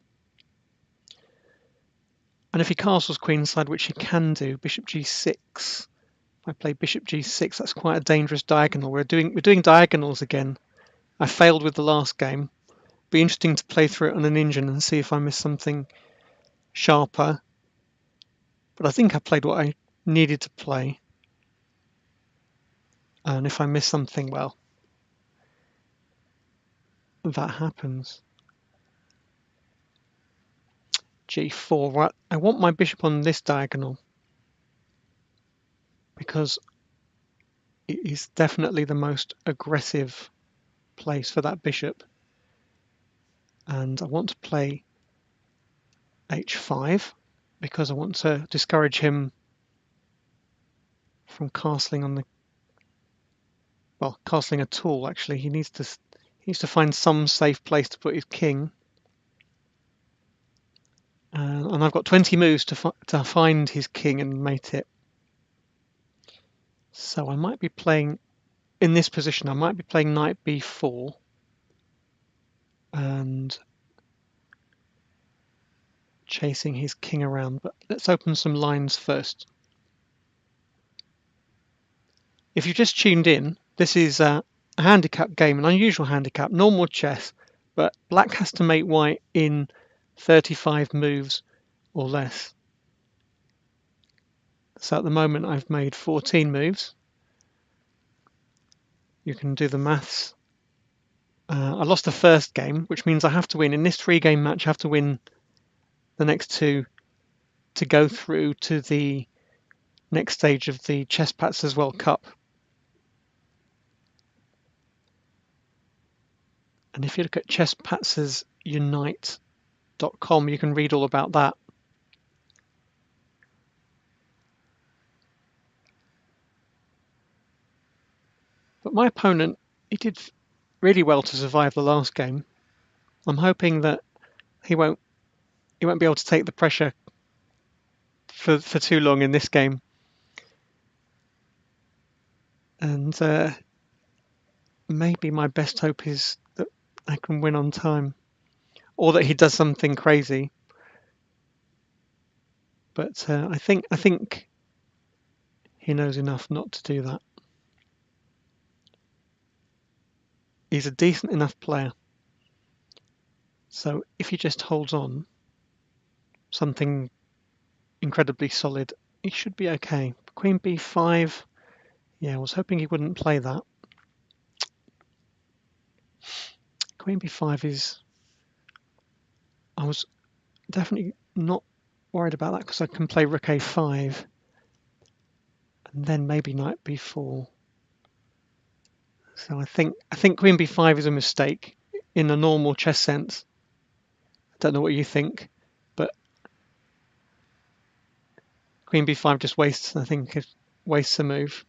And if he castles queenside, which he can do, bishop g6. If I play bishop g6, that's quite a dangerous diagonal. We're doing diagonals again. I failed with the last game. Be interesting to play through it on an engine and see if I miss something sharper. But I think I played what I needed to play. And if I miss something, well, that happens. g4. Right, I want my bishop on this diagonal because it is definitely the most aggressive place for that bishop. And I want to play h5 because I want to discourage him from castling on the, well, castling at all. Actually, he needs to find some safe place to put his king. And I've got 20 moves to find his king and mate it. So I might be playing, in this position, I might be playing knight b4 and chasing his king around. But let's open some lines first. If you've just tuned in, this is a handicap game, an unusual handicap, normal chess, but black has to mate white in 35 moves or less. So at the moment I've made 14 moves. You can do the maths. I lost the first game, which means I have to win. In this 3-game match, I have to win the next 2 to go through to the next stage of the Chesspatzers World Cup. And if you look at chesspatzersunite.com, you can read all about that. But my opponent, he did really well to survive the last game. I'm hoping that he won't be able to take the pressure for too long in this game. And maybe my best hope is that I can win on time, or that he does something crazy. But I think he knows enough not to do that. He's a decent enough player. So if he just holds on, something incredibly solid, he should be okay. Queen b5. Yeah, I was hoping he wouldn't play that. Queen b5 is... I was definitely not worried about that because I can play rook a5 and then maybe knight b4. So I think queen b5 is a mistake in a normal chess sense. I don't know what you think, but queen b5 just wastes, I think it wastes a move.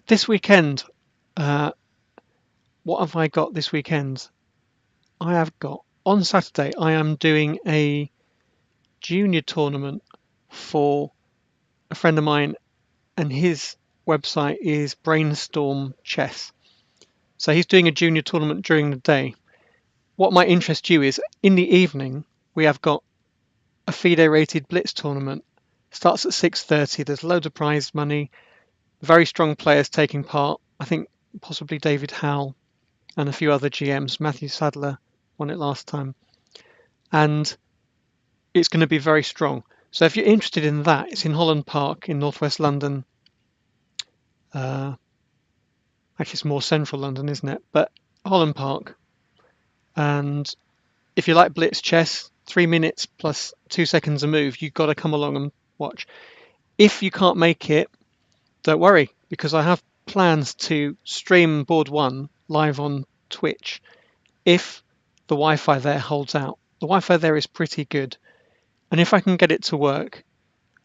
This weekend, what have I got this weekend? I have got, on Saturday, I am doing a junior tournament for a friend of mine, and his website is Brainstorm Chess. So he's doing a junior tournament during the day. What might interest you is in the evening we have got a FIDE rated Blitz tournament. Starts at 6:30. There's loads of prize money, very strong players taking part. I think possibly David Howell and a few other GMs. Matthew Sadler won it last time. and it's going to be very strong. So if you're interested in that, it's in Holland Park in northwest London. Actually, it's more central London, isn't it? But Holland Park. And if you like blitz chess, 3 minutes plus 2 seconds a move, you've got to come along and watch. If you can't make it, don't worry, because I have plans to stream board one live on Twitch if the Wi-Fi there holds out. The Wi-Fi there is pretty good, and if I can get it to work,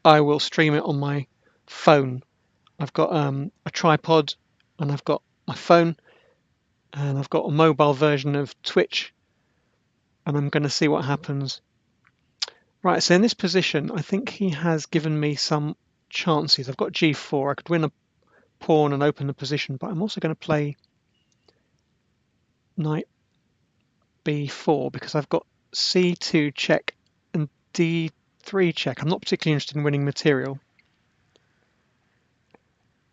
I will stream it on my phone. I've got a tripod, and I've got my phone, and I've got a mobile version of Twitch, and I'm going to see what happens. Right, so in this position, I think he has given me some chances. I've got g4. I could win a pawn and open the position, but I'm also going to play knight b4 because I've got c2 check and d3 check. I'm not particularly interested in winning material.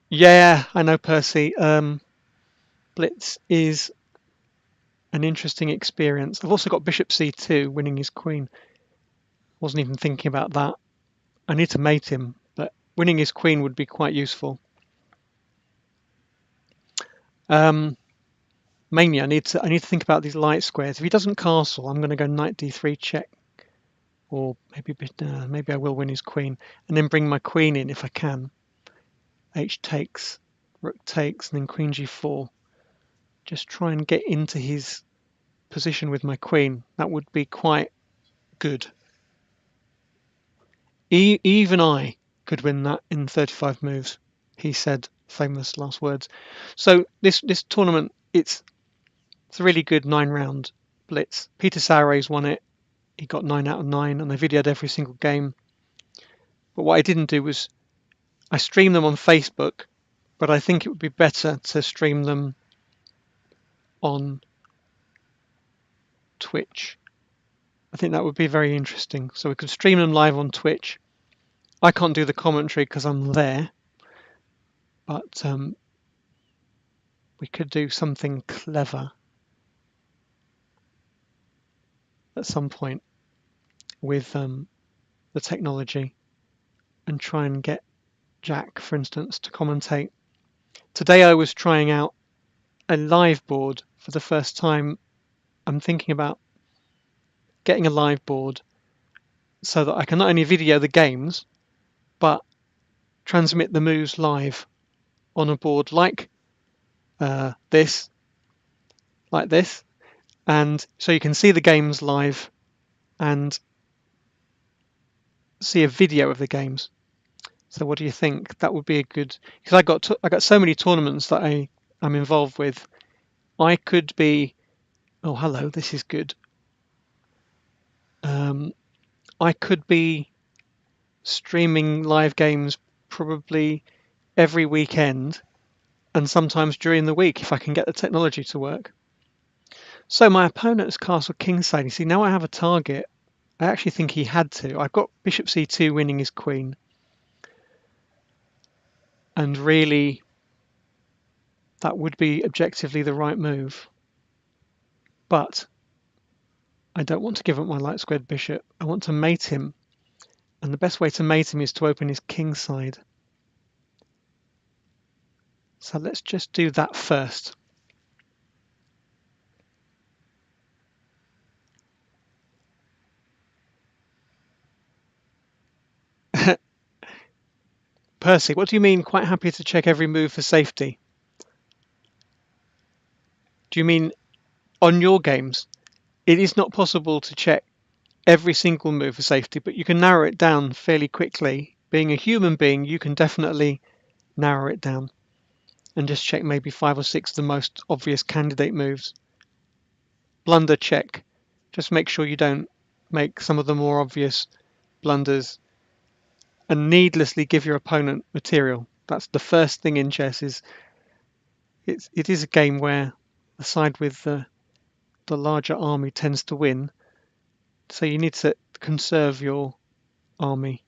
Yeah, I know, Percy. Blitz is an interesting experience. I've also got bishop c2 winning his queen. Wasn't even thinking about that. I need to mate him, but winning his queen would be quite useful. Mainly, I need to think about these light squares. If he doesn't castle, I'm going to go knight d3 check, or maybe I will win his queen and then bring my queen in if I can. H takes, rook takes, and then queen g4. Just try and get into his position with my queen. That would be quite good. Even I could win that in 35 moves, he said, famous last words. So this tournament, it's a really good 9-round blitz. Peter Sauer's won it. He got 9 out of 9, and I videoed every single game. But what I didn't do was I streamed them on Facebook, but I think it would be better to stream them on Twitch. I think that would be very interesting. So we could stream them live on Twitch. I can't do the commentary because I'm there, but we could do something clever at some point with the technology and try and get Jack, for instance, to commentate. Today I was trying out a live board for the first time. I'm thinking about getting a live board so that I can not only video the games, but transmit the moves live on a board like this, and so you can see the games live and see a video of the games. So what do you think? That would be a good, because I got so many tournaments that I'm involved with. I could be, oh hello, this is good. I could be streaming live games probably every weekend and sometimes during the week if I can get the technology to work. So my opponent has castled kingside. You see, now I have a target. I actually think he had to. I've got bishop c2 winning his queen. And really, that would be objectively the right move. But I don't want to give up my light squared bishop. I want to mate him. And the best way to mate him is to open his kingside. So let's just do that first. Percy, what do you mean quite happy to check every move for safety? Do you mean on your games? It is not possible to check every single move for safety, but you can narrow it down fairly quickly. Being a human being, you can definitely narrow it down and just check maybe 5 or 6 of the most obvious candidate moves. Blunder check. Just make sure you don't make some of the more obvious blunders and needlessly give your opponent material. That's the first thing in chess. It is a game where the side with the larger army tends to win. So you need to conserve your army.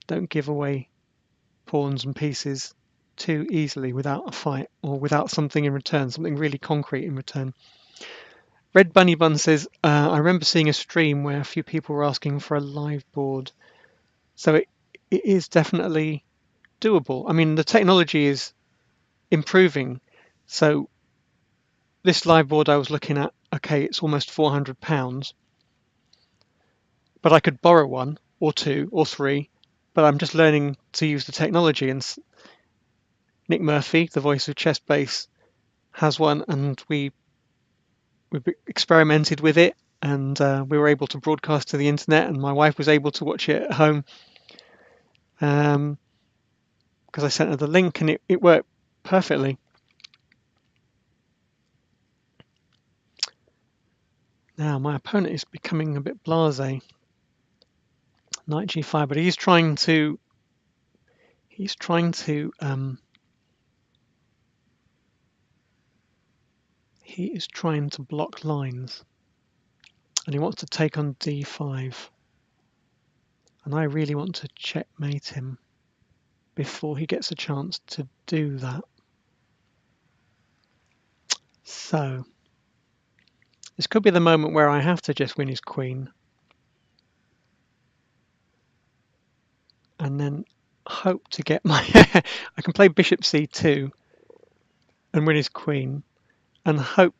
Don't give away pawns and pieces too easily without a fight or without something in return, something really concrete in return. Red Bunny Bun says, I remember seeing a stream where a few people were asking for a live board. So it is definitely doable. I mean, the technology is improving. So this live board I was looking at, okay, it's almost £400, but I could borrow one or two or three, but I'm just learning to use the technology. And Nick Murphy, the voice of Chess Base, has one, and we experimented with it, and we were able to broadcast to the internet, and my wife was able to watch it at home because I sent her the link, and it worked perfectly. Now my opponent is becoming a bit blasé. Knight g5, but he's trying to he is trying to block lines, and he wants to take on d5, and I really want to checkmate him before he gets a chance to do that. So this could be the moment where I have to just win his queen and then hope to get my I can play bishop c2 and win his queen and hope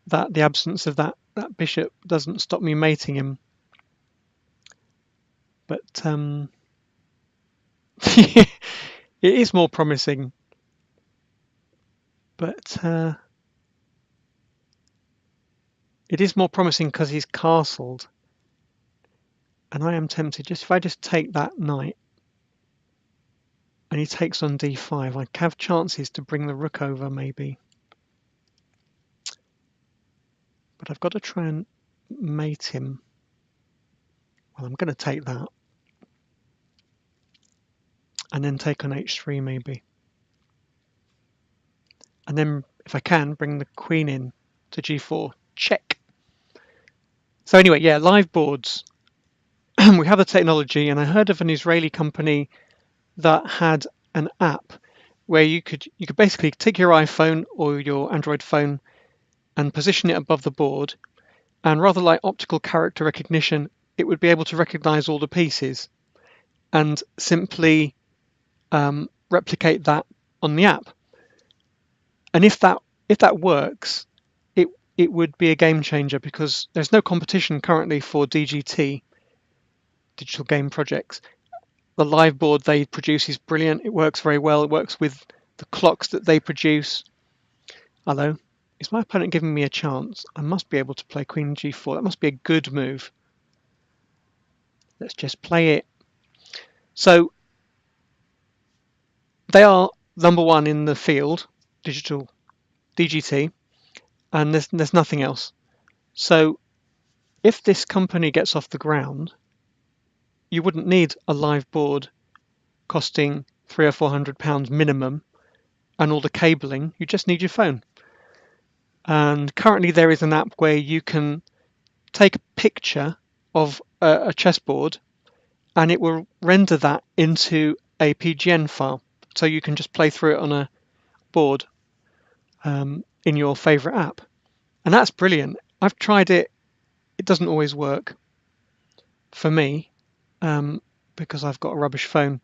that the absence of that bishop doesn't stop me mating him. But it is more promising. But it is more promising because he's castled. And I am tempted, just if I just take that knight and he takes on d5, I have chances to bring the rook over maybe. But I've got to try and mate him. Well, I'm going to take that. And then take on h3 maybe. And then, if I can, bring the queen in to g4. Check. So anyway, yeah, live boards. We have the technology, and I heard of an Israeli company that had an app where you could basically take your iPhone or your Android phone and position it above the board, and rather like optical character recognition, it would be able to recognize all the pieces and simply replicate that on the app. And if that works, it would be a game changer, because there's no competition currently for DGT, digital game projects. The live board they produce is brilliant. It works very well. It works with the clocks that they produce. Although, is my opponent giving me a chance? I must be able to play queen g4. That must be a good move. Let's just play it. So they are number one in the field, digital DGT, and there's nothing else. So if this company gets off the ground, you wouldn't need a live board costing £300 or £400 minimum and all the cabling. You just need your phone. And currently there is an app where you can take a picture of a chessboard and it will render that into a PGN file. So you can just play through it on a board in your favorite app. And that's brilliant. I've tried it. It doesn't always work for me because I've got a rubbish phone.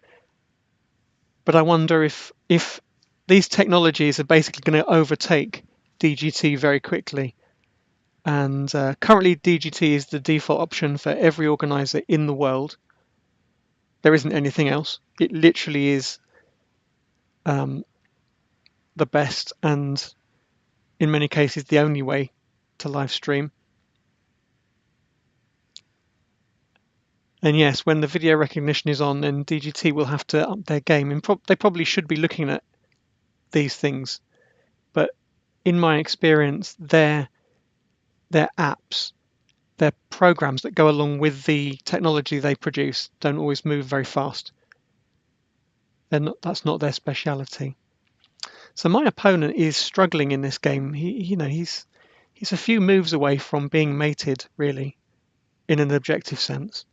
But I wonder if these technologies are basically going to overtake DGT very quickly. And currently DGT is the default option for every organizer in the world. There isn't anything else. It literally is the best, and in many cases the only way to live stream. And yes, when the video recognition is on, then DGT will have to up their game. And they probably should be looking at these things. But in my experience, their apps, their programs that go along with the technology they produce don't always move very fast. That's not their speciality. So my opponent is struggling in this game. He's a few moves away from being mated, really, in an objective sense.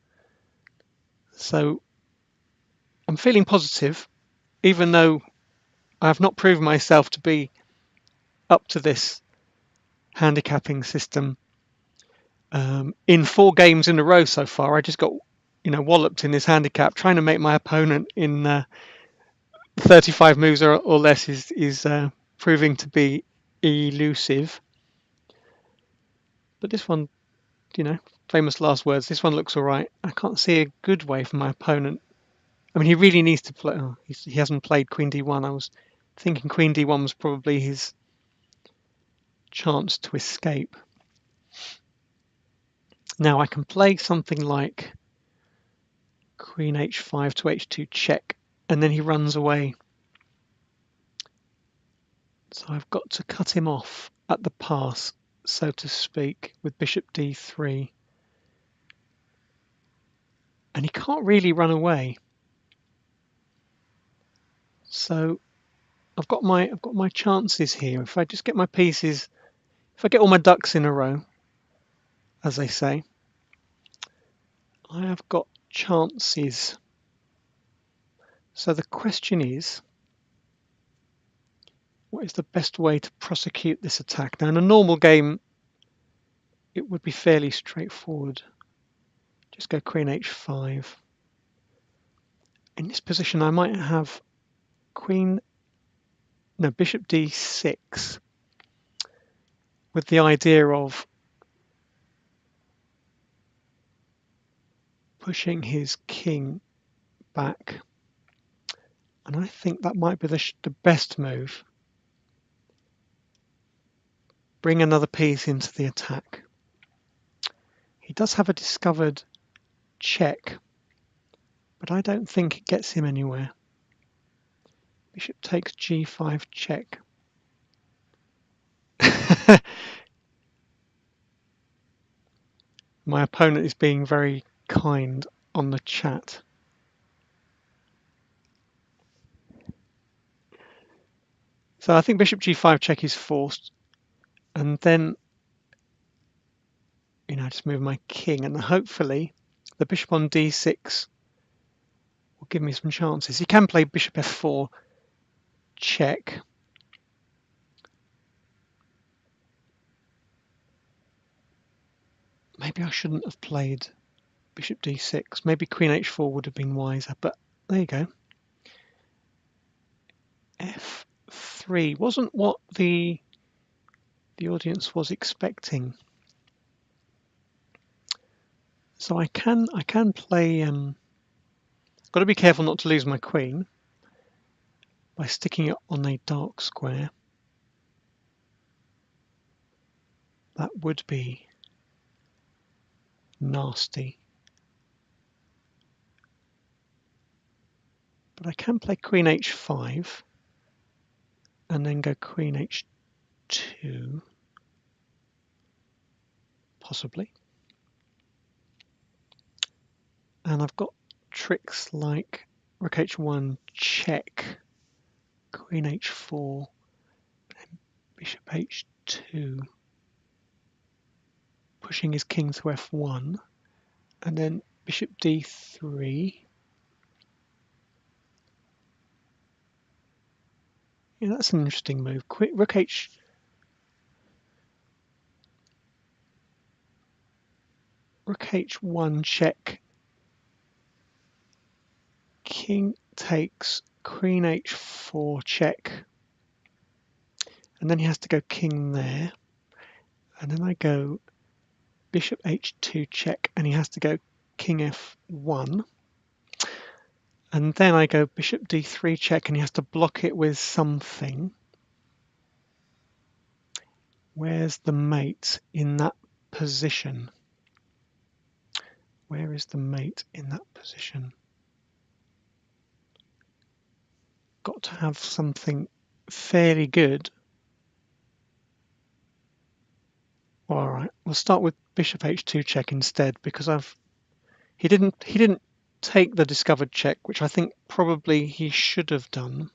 So I'm feeling positive, even though I have not proven myself to be up to this handicapping system. In 4 games in a row so far, I just got, walloped in this handicap. Trying to make my opponent in 35 moves or less is proving to be elusive. But this one, famous last words. This one looks all right. I can't see a good way for my opponent. I mean, he really needs to play. Oh, he hasn't played Queen D1. I was thinking Queen D1 was probably his chance to escape. Now I can play something like Queen H5 to H2 check, and then he runs away. So I've got to cut him off at the pass, so to speak, with Bishop D3. And he can't really run away. So I've got my chances here. If I just get my pieces, if I get all my ducks in a row, as they say, I have got chances. So the question is, what is the best way to prosecute this attack? Now in a normal game, it would be fairly straightforward. Just go Queen H5. In this position, I might have Bishop D6 with the idea of pushing his king back. And I think that might be the best move. Bring another piece into the attack. He does have a discovered check, but I don't think it gets him anywhere. Bishop takes G5 check. My opponent is being very kind on the chat. So I think Bishop G5 check is forced, and then just move my king, and hopefully the bishop on D6 will give me some chances. He can play Bishop F4 check. Maybe I shouldn't have played Bishop D6. Maybe Queen H4 would have been wiser, but there you go. F3 wasn't what the audience was expecting. So I can play. Got to be careful not to lose my queen by sticking it on a dark square. That would be nasty. But I can play Queen H5 and then go Queen H2, possibly. And I've got tricks like Rook H1 check, Queen H4, and Bishop H2, pushing his king to F1, and then Bishop D3. Yeah, that's an interesting move. Rook H1 check, king takes Queen H4 check, and then he has to go king there, and then I go Bishop H2 check, and he has to go King F1, and then I go Bishop D3 check, and he has to block it with something. Where's the mate in that position? Where is the mate in that position? Got to have something fairly good. All right, we'll start with Bishop H2 check instead, because he didn't take the discovered check, which I think probably he should have done,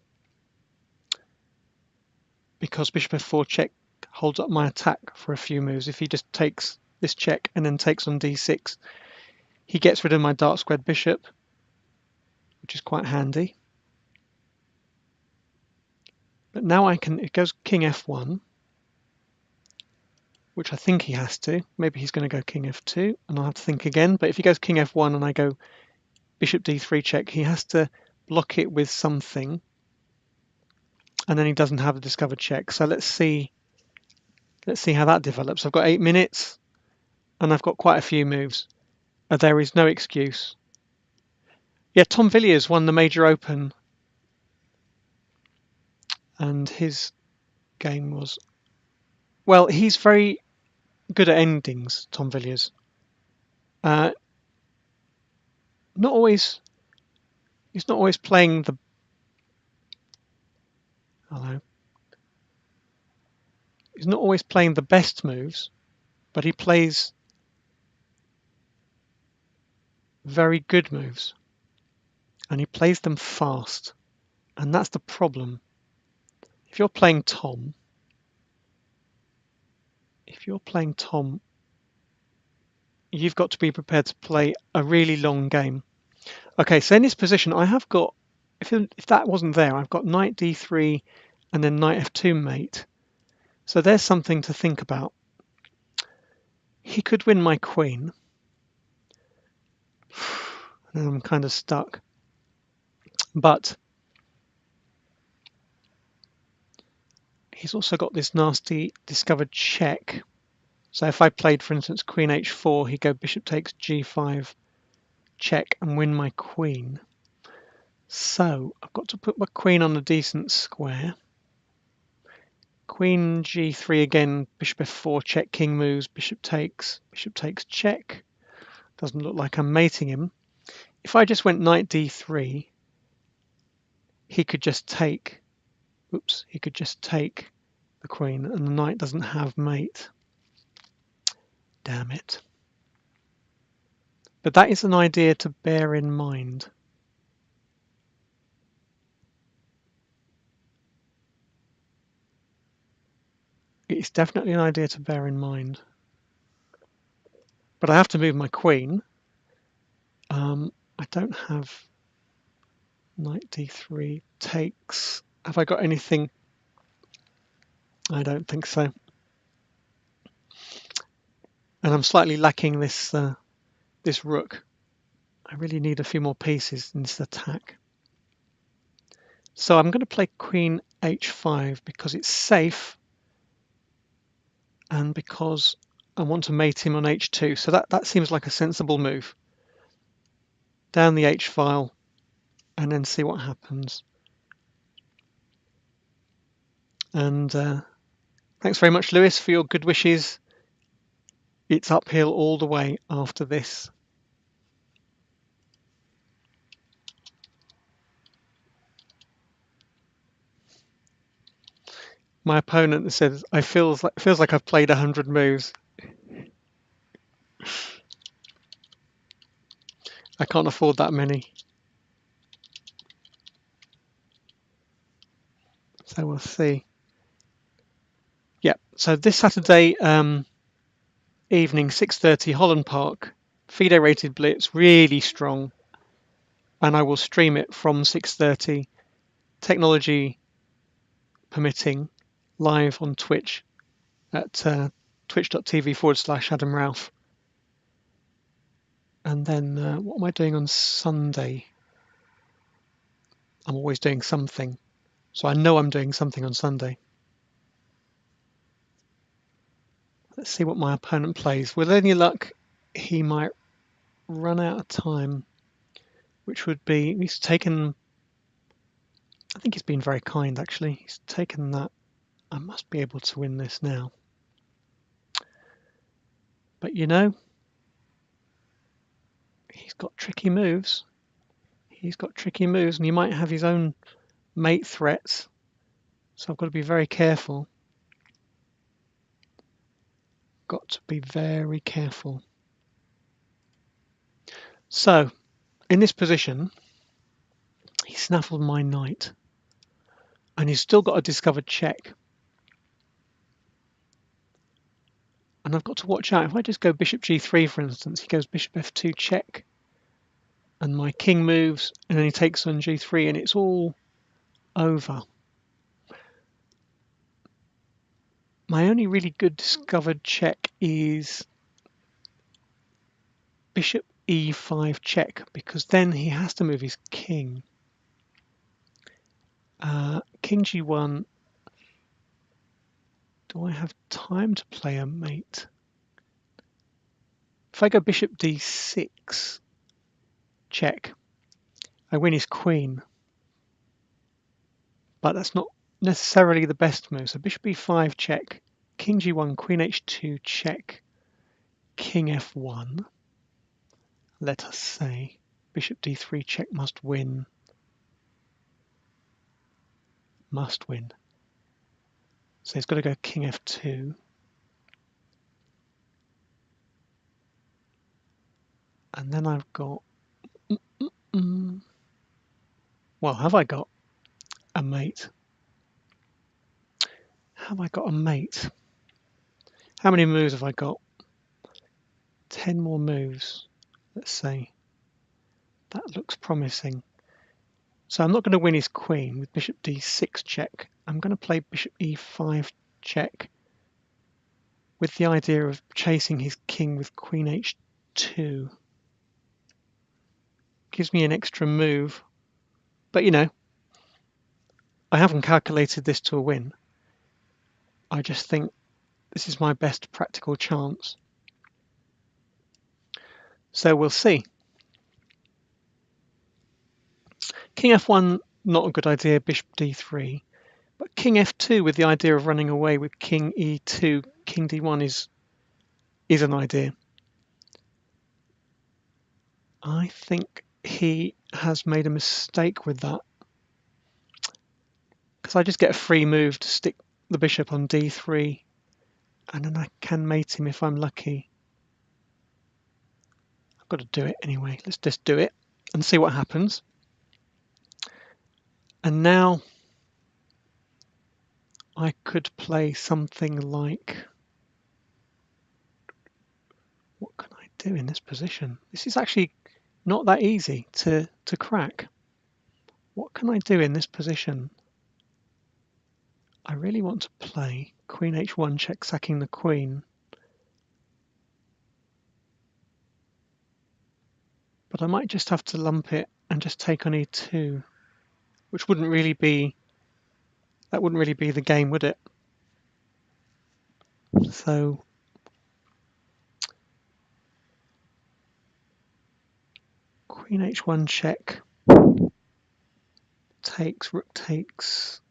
because Bishop F4 check holds up my attack for a few moves. If he just takes this check and then takes on D6, he gets rid of my dark squared bishop, which is quite handy. But now it goes King F1, which I think he has to. Maybe he's going to go king f2, and I'll have to think again. But if he goes king f1 and I go bishop d3 check, he has to block it with something, and then he doesn't have a discovered check. So let's see how that develops. I've got 8 minutes, and I've got quite a few moves. There is no excuse. Yeah, Tom Villiers won the Major Open, and his game was, well, he's very good at endings, Tom Villiers. Not always. He's not always playing the. Hello. He's not always playing the best moves, but he plays very good moves, and he plays them fast, and that's the problem. If you're playing Tom, you've got to be prepared to play a really long game. Okay, so in this position, I have got, if that wasn't there, I've got knight d3 and then knight f2 mate. So there's something to think about. He could win my queen, and I'm kind of stuck. But he's also got this nasty discovered check. So if I played, for instance, queen h4, he'd go bishop takes g5, check, and win my queen. So I've got to put my queen on a decent square. Queen g3 again, bishop f4, check, king moves, bishop takes, check. Doesn't look like I'm mating him. If I just went knight d3, he could just take, he could just take the queen, and the knight doesn't have mate. Damn it. But that is an idea to bear in mind. It's definitely an idea to bear in mind. But I have to move my queen. I don't have knight d3 takes. Have I got anything? I don't think so. And I'm slightly lacking this this rook. I really need a few more pieces in this attack. So I'm going to play queen h5 because it's safe and because I want to mate him on h2. So that seems like a sensible move. Down the h file and then see what happens. And thanks very much, Lewis, for your good wishes. It's uphill all the way after this. My opponent says, "I feels like I've played 100 moves." I can't afford that many. So we'll see. Yeah. So this Saturday evening, 6:30, Holland Park, FIDE rated blitz, really strong, and I will stream it from 6:30, technology permitting, live on Twitch at twitch.tv/Adam Ralph. And then what am I doing on Sunday? I'm always doing something. So I know I'm doing something on Sunday. Let's see what my opponent plays. With any luck, he might run out of time, which would be, he's taken, I think he's been very kind actually. He's taken that. I must be able to win this now. But you know, he's got tricky moves. He's got tricky moves, and he might have his own mate threats. So I've got to be very careful. Got to be very careful. So, in this position, he snaffled my knight. And he's still got a discovered check. And I've got to watch out. If I just go bishop g3, for instance, he goes bishop f2 check. And my king moves, and then he takes on g3, and it's all over. My only really good discovered check is bishop e5 check, because then he has to move his king. King g1. Do I have time to play a mate? If I go bishop d6 check, I win his queen, but that's not necessarily the best move. So bishop e5 check, king g1, queen h2 check, king f1. Let us say bishop d3 check must win. Must win. So he's got to go king f2. And then I've got... Well, have I got a mate? Have I got a mate? How many moves have I got? 10 more moves, let's say. That looks promising. So I'm not going to win his queen with bishop d6 check. I'm going to play bishop e5 check with the idea of chasing his king with queen h2. Gives me an extra move. But, you know, I haven't calculated this to a win. I just think this is my best practical chance. So we'll see. King f1, not a good idea, bishop d3. But king f2 with the idea of running away with king e2, king d1 is an idea. I think he has made a mistake with that, because I just get a free move to stick the bishop on d3, and then I can mate him if I'm lucky. I've got to do it anyway. Let's just do it and see what happens. And now I could play something like... What can I do in this position? This is actually not that easy to crack. What can I do in this position? I really want to play queen h1 check, sacking the queen. But I might just have to lump it and just take on e2, which wouldn't really be... That wouldn't really be the game, would it? So queen h1 check, takes, rook takes,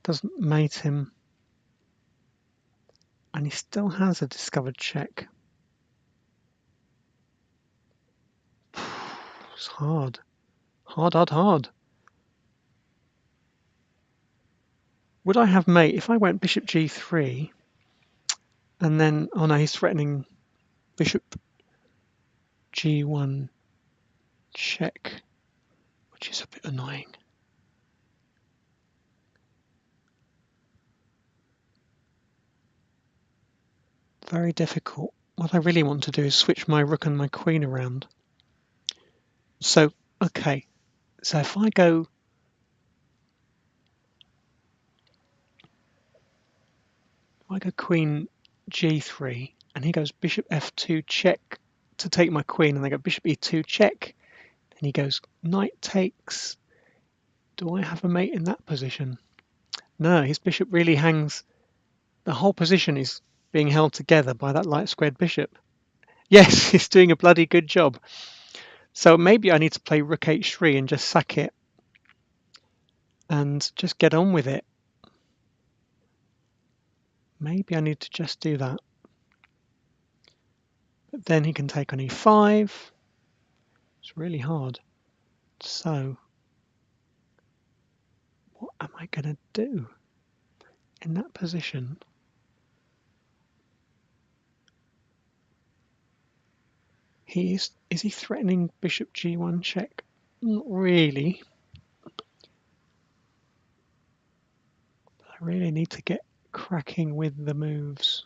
doesn't mate him, and he still has a discovered check. It's hard. Hard. Would I have mate if I went bishop g3 and then... Oh no, he's threatening bishop g1 check, which is a bit annoying. Very difficult. What I really want to do is switch my rook and my queen around. So, okay. So if I go... queen g3 and he goes bishop f2 check to take my queen, and they go bishop e2 check, and he goes knight takes. Do I have a mate in that position? No, his bishop really hangs... The whole position is being held together by that light squared bishop. Yes, he's doing a bloody good job. So maybe I need to play rook h3 and just sack it and just get on with it. Maybe I need to just do that. But then he can take on e5. It's really hard. So what am I going to do in that position? Is he threatening bishop g1 check? Not really. But I really need to get cracking with the moves.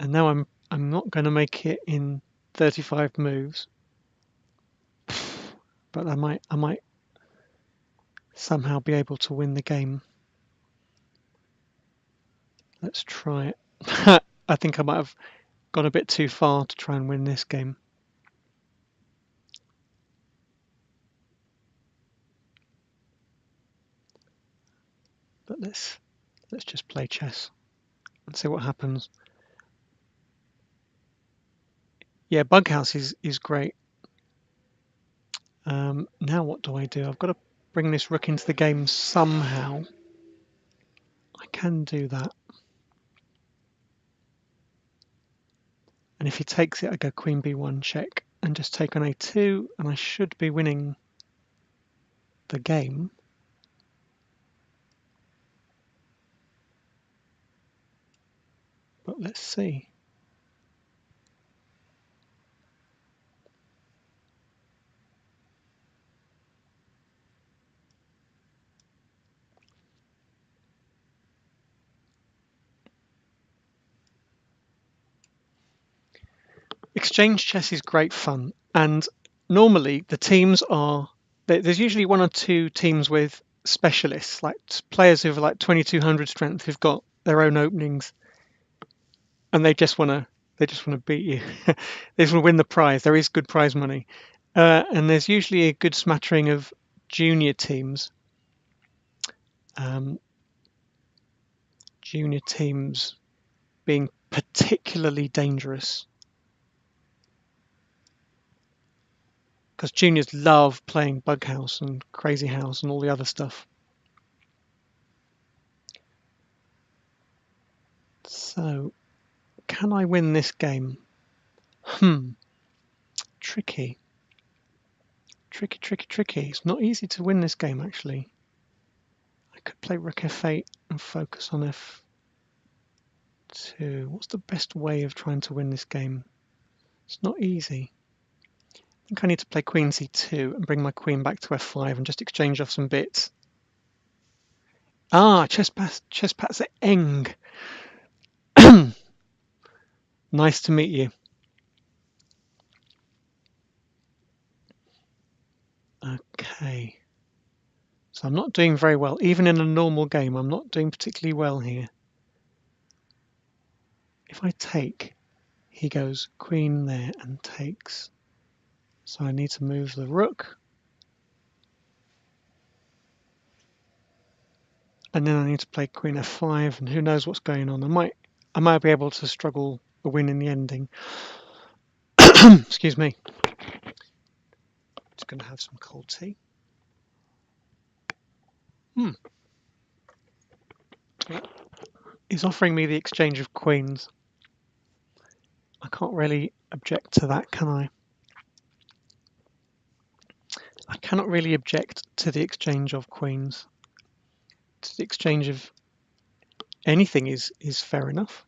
And now I'm not going to make it in 35 moves, but I might somehow be able to win the game. Let's try it. I think I might have gone a bit too far to try and win this game. But let's just play chess and see what happens. Yeah, Bughouse is great. Now what do I do? I've got to bring this rook into the game somehow. I can do that. And if he takes it, I go queen b1 check and just take on a2, and I should be winning the game. But let's see. Exchange chess is great fun, and normally the teams are there's usually one or two teams with specialists, like players who have like 2200 strength who've got their own openings, and they just want to beat you. They just want to win the prize. There is good prize money, and there's usually a good smattering of junior teams. Um, Junior teams being particularly dangerous because juniors love playing Bug House and Crazy House and all the other stuff. So, can I win this game? Tricky. Tricky. It's not easy to win this game, actually. I could play Rook F8 and focus on F2. What's the best way of trying to win this game? It's not easy. I think I need to play Queen C2 and bring my queen back to F5 and just exchange off some bits. Ah, chesspatzer Eng. Nice to meet you. Okay. So I'm not doing very well. Even in a normal game, I'm not doing particularly well here. If I take, he goes queen there and takes. So I need to move the rook. And then I need to play queen f5, and who knows what's going on. I might be able to struggle a win in the ending. Excuse me. Just going to have some cold tea. He's offering me the exchange of queens. I can't really object to that, can I? I cannot really object to the exchange of queens. To the exchange of anything is fair enough.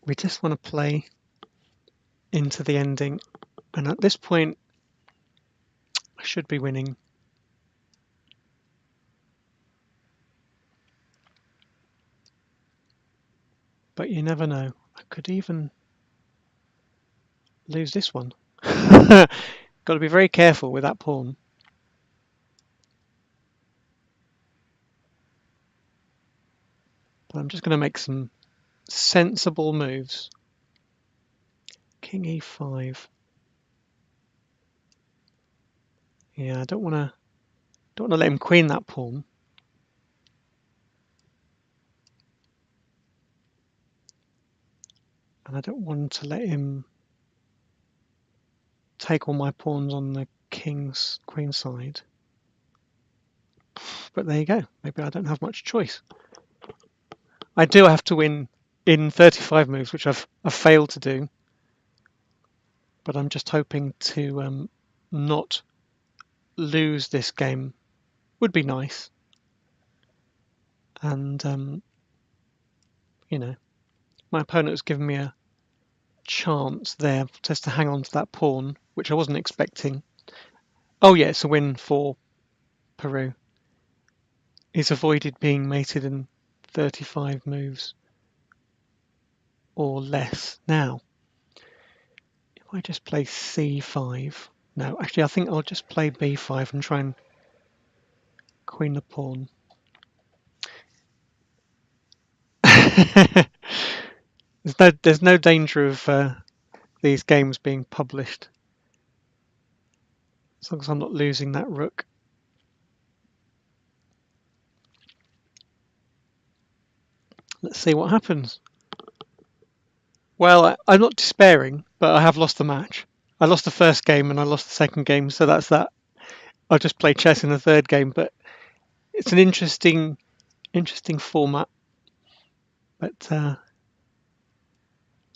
We just want to play into the ending, and at this point I should be winning. But you never know. I could even lose this one. Got to be very careful with that pawn. But I'm just going to make some sensible moves. King e5. Yeah, I don't want to let him queen that pawn. And I don't want to let him take all my pawns on the king's queen side. But there you go. Maybe I don't have much choice. I do have to win in 35 moves, which I've failed to do. But I'm just hoping to not lose this game. Would be nice. And, you know, my opponent has given me a chance there just to hang on to that pawn, which I wasn't expecting. Oh yeah, it's a win for Peru. He's avoided being mated in 35 moves. or less. Now, if I just play c5, no, actually I think I'll just play b5 and try and queen the pawn. There's no danger of these games being published, as long as I'm not losing that rook. Let's see what happens. Well, I'm not despairing, but I have lost the match. I lost the first game and I lost the second game, so that's that. I'll just play chess in the third game, but it's an interesting format, but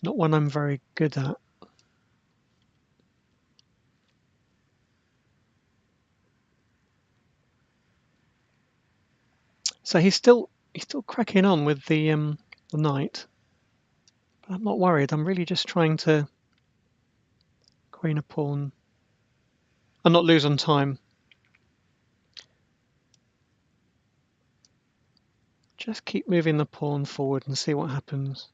not one I'm very good at. So he's still cracking on with the knight, but I'm not worried. I'm really just trying to queen a pawn and not lose on time. Just keep moving the pawn forward and see what happens.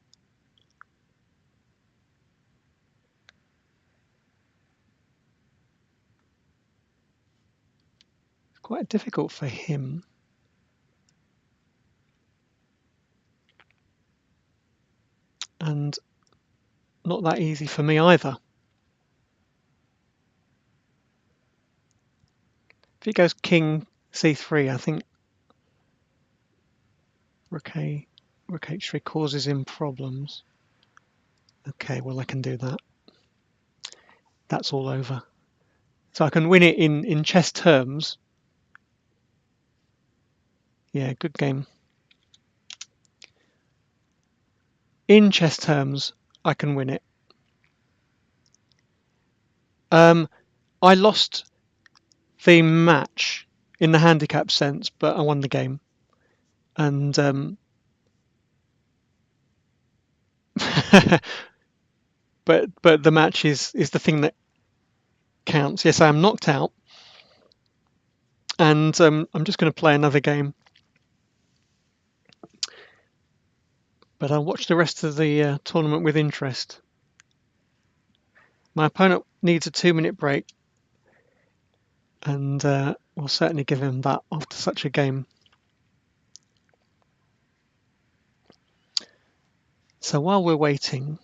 It's quite difficult for him. And not that easy for me either. If he goes king c3, I think rook h3 causes him problems. Okay, well I can do that. That's all over. So I can win it in chess terms. Yeah, good game. In chess terms, I can win it. I lost the match in the handicap sense, but I won the game. And but the match is the thing that counts. Yes, I am knocked out, and I'm just going to play another game. But I'll watch the rest of the tournament with interest. My opponent needs a 2-minute break, and we'll certainly give him that after such a game. So while we're waiting,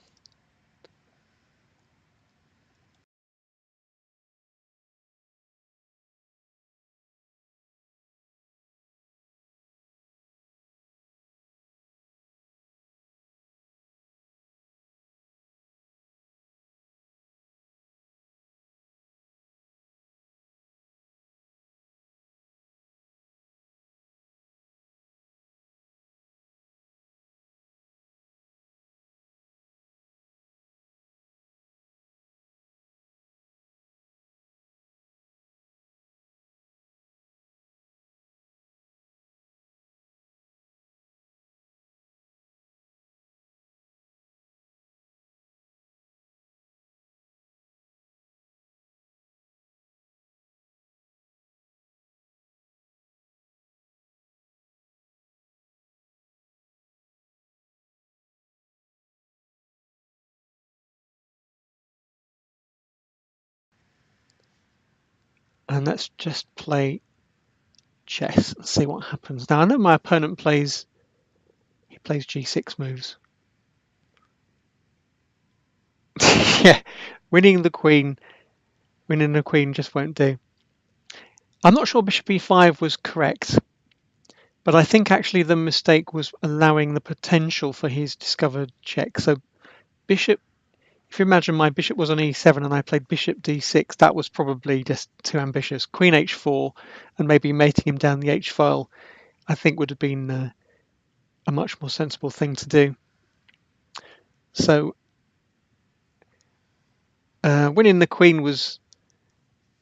and let's just play chess and see what happens. Now I know my opponent plays g6 moves. Yeah, winning the queen just won't do. I'm not sure bishop e5 was correct, but I think actually the mistake was allowing the potential for his discovered check. So bishop, if you imagine my bishop was on e7 and I played bishop d6, that was probably just too ambitious. Queen h4 and maybe mating him down the h file, I think would have been a much more sensible thing to do. So winning the queen was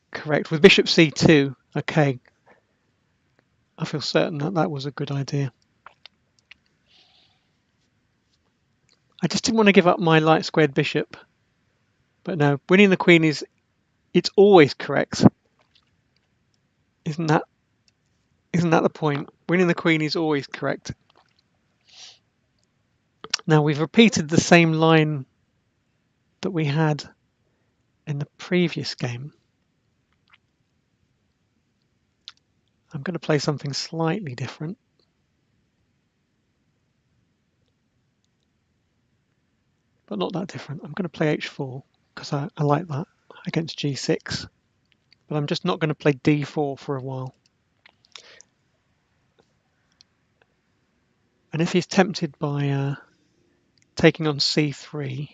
correct. With bishop c2, okay, I feel certain that that was a good idea. I just didn't want to give up my light squared bishop. But no, winning the queen it's always correct. Isn't that the point? Winning the queen is always correct. Now we've repeated the same line that we had in the previous game. I'm going to play something slightly different. But not that different. I'm going to play h4 because I like that against g6. But I'm just not going to play d4 for a while. And if he's tempted by taking on c3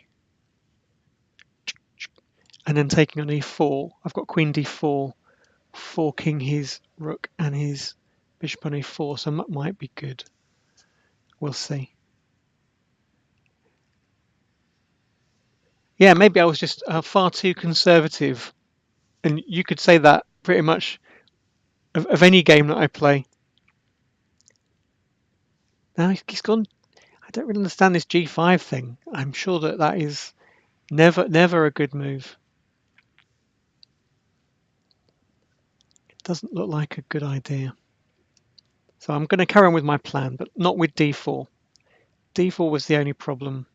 and then taking on e4, I've got queen d4, forking his rook and his bishop on e4, so that might be good. We'll see. Yeah, maybe I was just far too conservative. And you could say that pretty much of any game that I play. Now he's gone. I don't really understand this g5 thing. I'm sure that is never a good move. It doesn't look like a good idea. So I'm going to carry on with my plan, but not with d4. d4 was the only problem.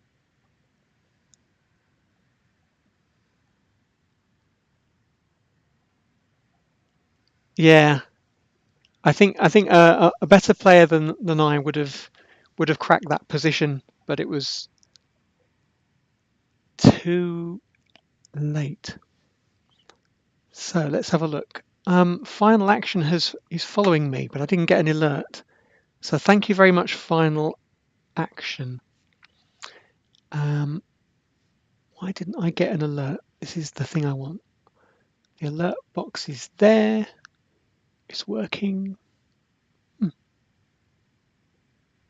Yeah, I think a better player than I would have cracked that position, but it was too late. So let's have a look. Final action is following me, but I didn't get an alert. So thank you very much, final action. Why didn't I get an alert? This is the thing I want. The alert box is there. It's working.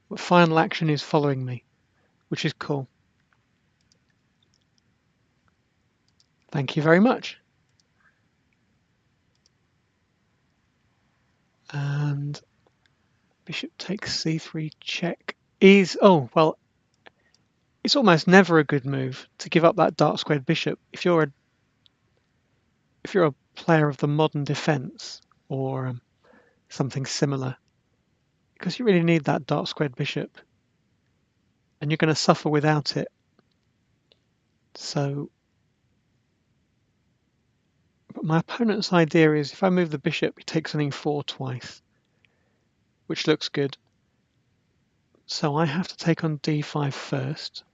But final action is following me, which is cool. Thank you very much. And bishop takes c3 check is, oh, well, it's almost never a good move to give up that dark squared bishop if you're a player of the modern defense or something similar, because you really need that dark squared bishop and you're going to suffer without it. So but my opponent's idea is if I move the bishop, he takes an e4 twice, which looks good. So I have to take on d5 first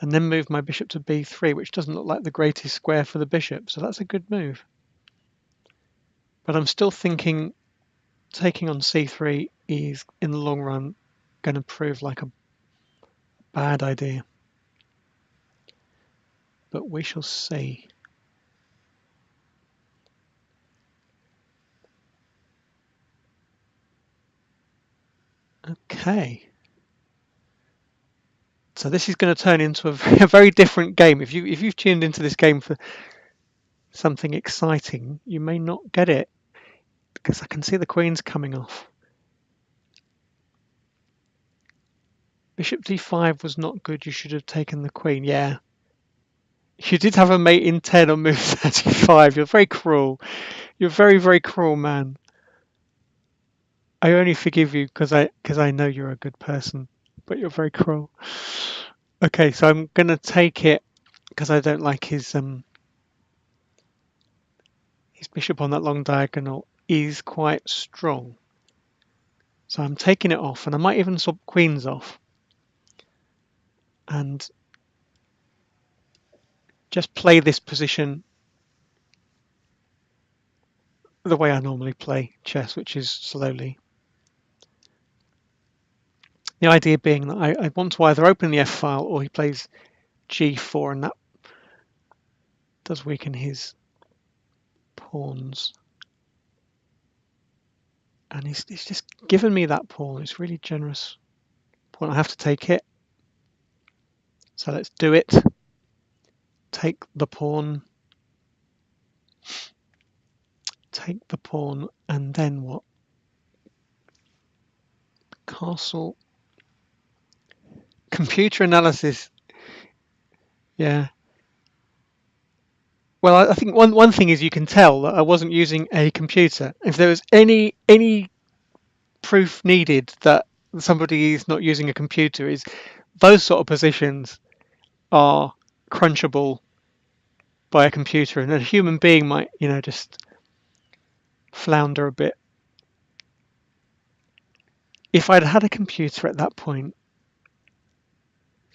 and then move my bishop to b3, which doesn't look like the greatest square for the bishop. So that's a good move. But I'm still thinking taking on c3 is, in the long run, going to prove like a bad idea. But we shall see. Okay. So this is going to turn into a very different game. If you've tuned into this game for something exciting, you may not get it because I can see the queen's coming off. Bishop d5 was not good. You should have taken the queen. Yeah. You did have a mate in 10 on move 35. You're very cruel. You're very, very cruel, man. I only forgive you because I know you're a good person, but you're very cruel. Okay, so I'm gonna take it because I don't like his bishop on that long diagonal is quite strong. So I'm taking it off, and I might even swap queens off and just play this position the way I normally play chess, which is slowly. The idea being that I want to either open the f file or he plays g4, and that does weaken his pawns. And he's just given me that pawn. It's really generous pawn. I have to take it. So let's do it. Take the pawn. Take the pawn, and then what? Castle. Computer analysis. Yeah. Well, I think one thing is you can tell that I wasn't using a computer. If there was any proof needed that somebody is not using a computer, is Those sort of positions are crunchable by a computer, and a human being might, just flounder a bit. If I'd had a computer at that point,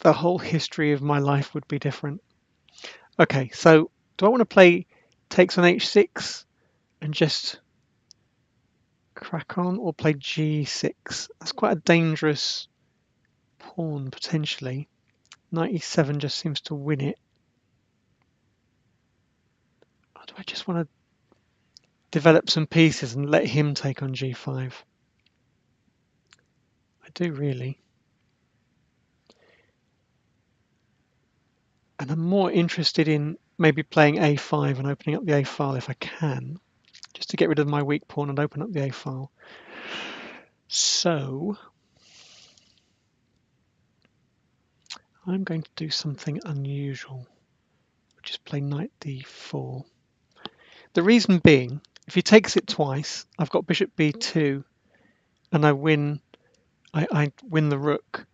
the whole history of my life would be different. Okay, so do I want to play takes on h6 and just crack on, or play g6? That's quite a dangerous pawn, potentially. Knight e7 just seems to win it. Or do I just want to develop some pieces and let him take on g5? I do, really. And I'm more interested in maybe playing a5 and opening up the a file if I can, just to get rid of my weak pawn and open up the a file. So I'm going to do something unusual, which is play knight d4. The reason being, if he takes it twice, I've got bishop b2, and I win the rook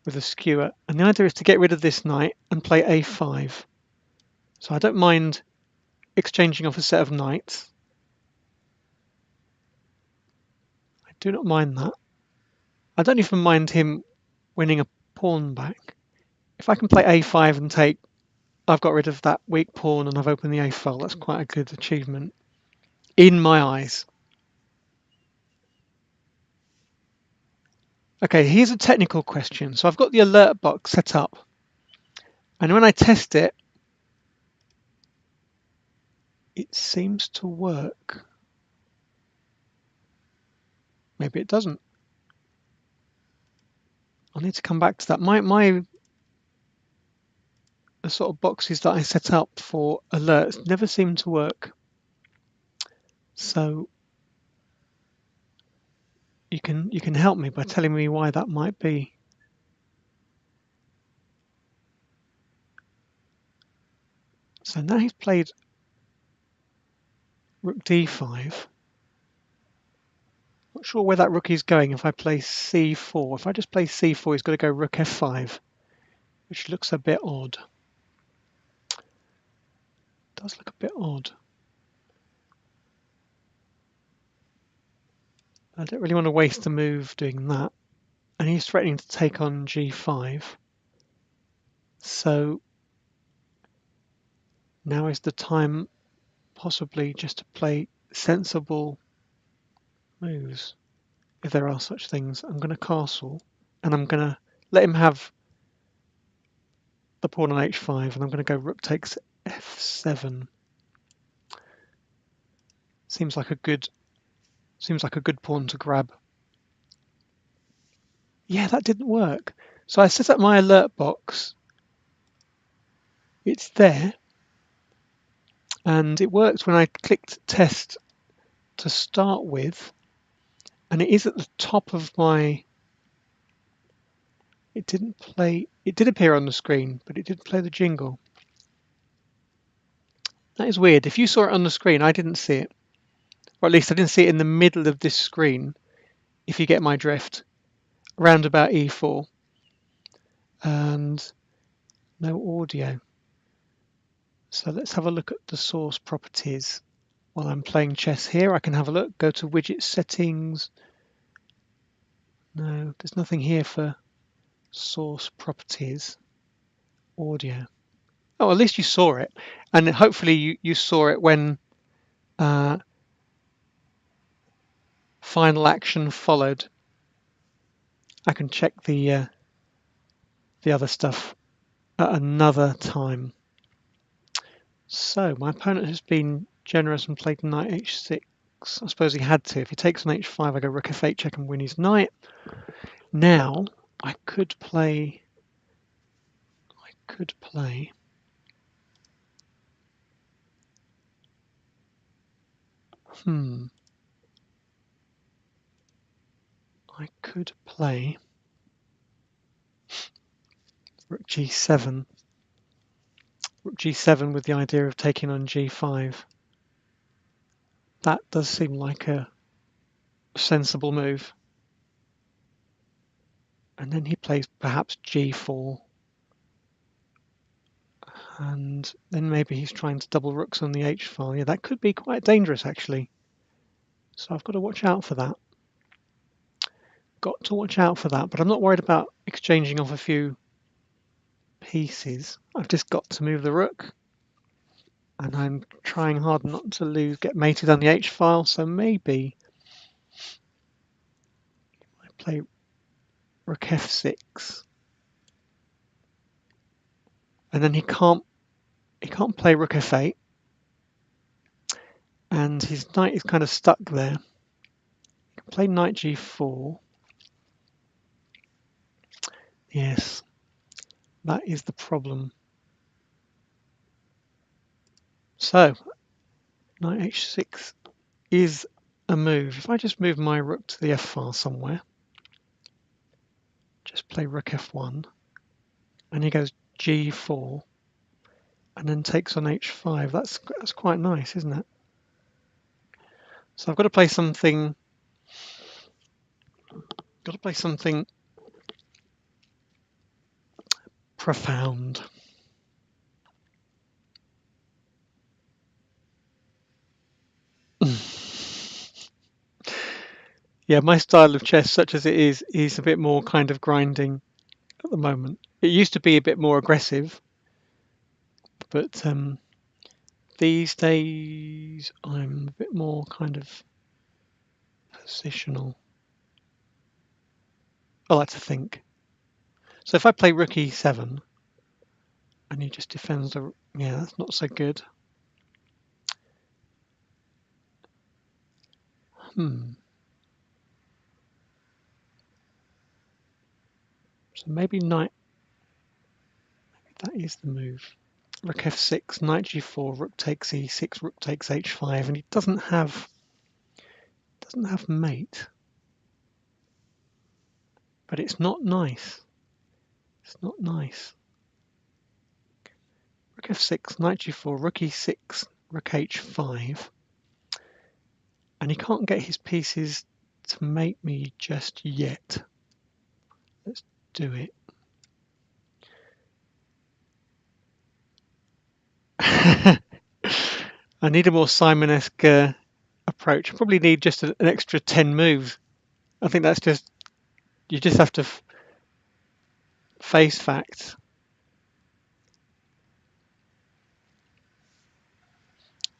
with a skewer. And the idea is to get rid of this knight and play a5. So I don't mind exchanging off a set of knights. I do not mind that. I don't even mind him winning a pawn back. If I can play a5 and take, I've got rid of that weak pawn and I've opened the a file. That's quite a good achievement in my eyes. Okay, here's a technical question. So I've got the alert box set up, and when I test it, it seems to work. Maybe it doesn't. I'll need to come back to that. The sort of boxes that I set up for alerts never seem to work. So you can help me by telling me why that might be. So now he's played rook d5. Not sure where that rook is going if I play c4. If I just play c4, he's got to go rook f5, which looks a bit odd. Does look a bit odd. I don't really want to waste a move doing that. And he's threatening to take on g5. So now is the time possibly just to play sensible moves, if there are such things. I'm going to castle, and I'm going to let him have the pawn on h5, and I'm going to go rook takes f7. Seems like a good pawn to grab. Yeah, that didn't work. So I set up my alert box. It's there, and it worked when I clicked test to start with, and it is at the top of my. It did appear on the screen, but it didn't play the jingle. That is weird. If you saw it on the screen, I didn't see it. Or at least I didn't see it in the middle of this screen, if you get my drift. Around about E4. And no audio. So let's have a look at the source properties. While I'm playing chess here, I can have a look. Go to widget settings. No, there's nothing here for source properties. Audio. Oh, at least you saw it. And hopefully you saw it when final action followed. I can check the other stuff at another time. So my opponent has been generous and played knight h6. I suppose he had to. If he takes on h5, I go rook f8 check and win his knight. Now I could play. I could play rook g7. Rook g7 with the idea of taking on g5. That does seem like a sensible move. And then he plays perhaps g4. And then maybe he's trying to double rooks on the h file. Yeah, that could be quite dangerous actually. So I've got to watch out for that. Got to watch out for that, but I'm not worried about exchanging off a few pieces. I've just got to move the rook, and I'm trying hard not to get mated on the h file, so maybe I play rook f6, and then he can't play rook f8, and his knight is kind of stuck there. He can play knight g4. Yes, that is the problem. So knight h6 is a move. If I just move my rook to the f file somewhere, just play rook f1, and he goes g4, and then takes on h5. That's quite nice, isn't it? So I've got to play something. Got to play something profound. Yeah, my style of chess, such as it is a bit more kind of grinding at the moment. It used to be a bit more aggressive, but these days I'm a bit more kind of positional. I like to think. So if I play rook e7 and he just defends the, yeah, that's not so good. So maybe knight, that is the move. Rook f6, knight g4, rook takes e6, rook takes h5, and he doesn't have mate. But it's not nice. It's not nice. Rook f6, knight g4, rook e6, rook h5. And he can't get his pieces to mate me just yet. Let's do it. I need a more Simon-esque approach. I probably need just an extra 10 moves. I think that's just, you just have to face facts.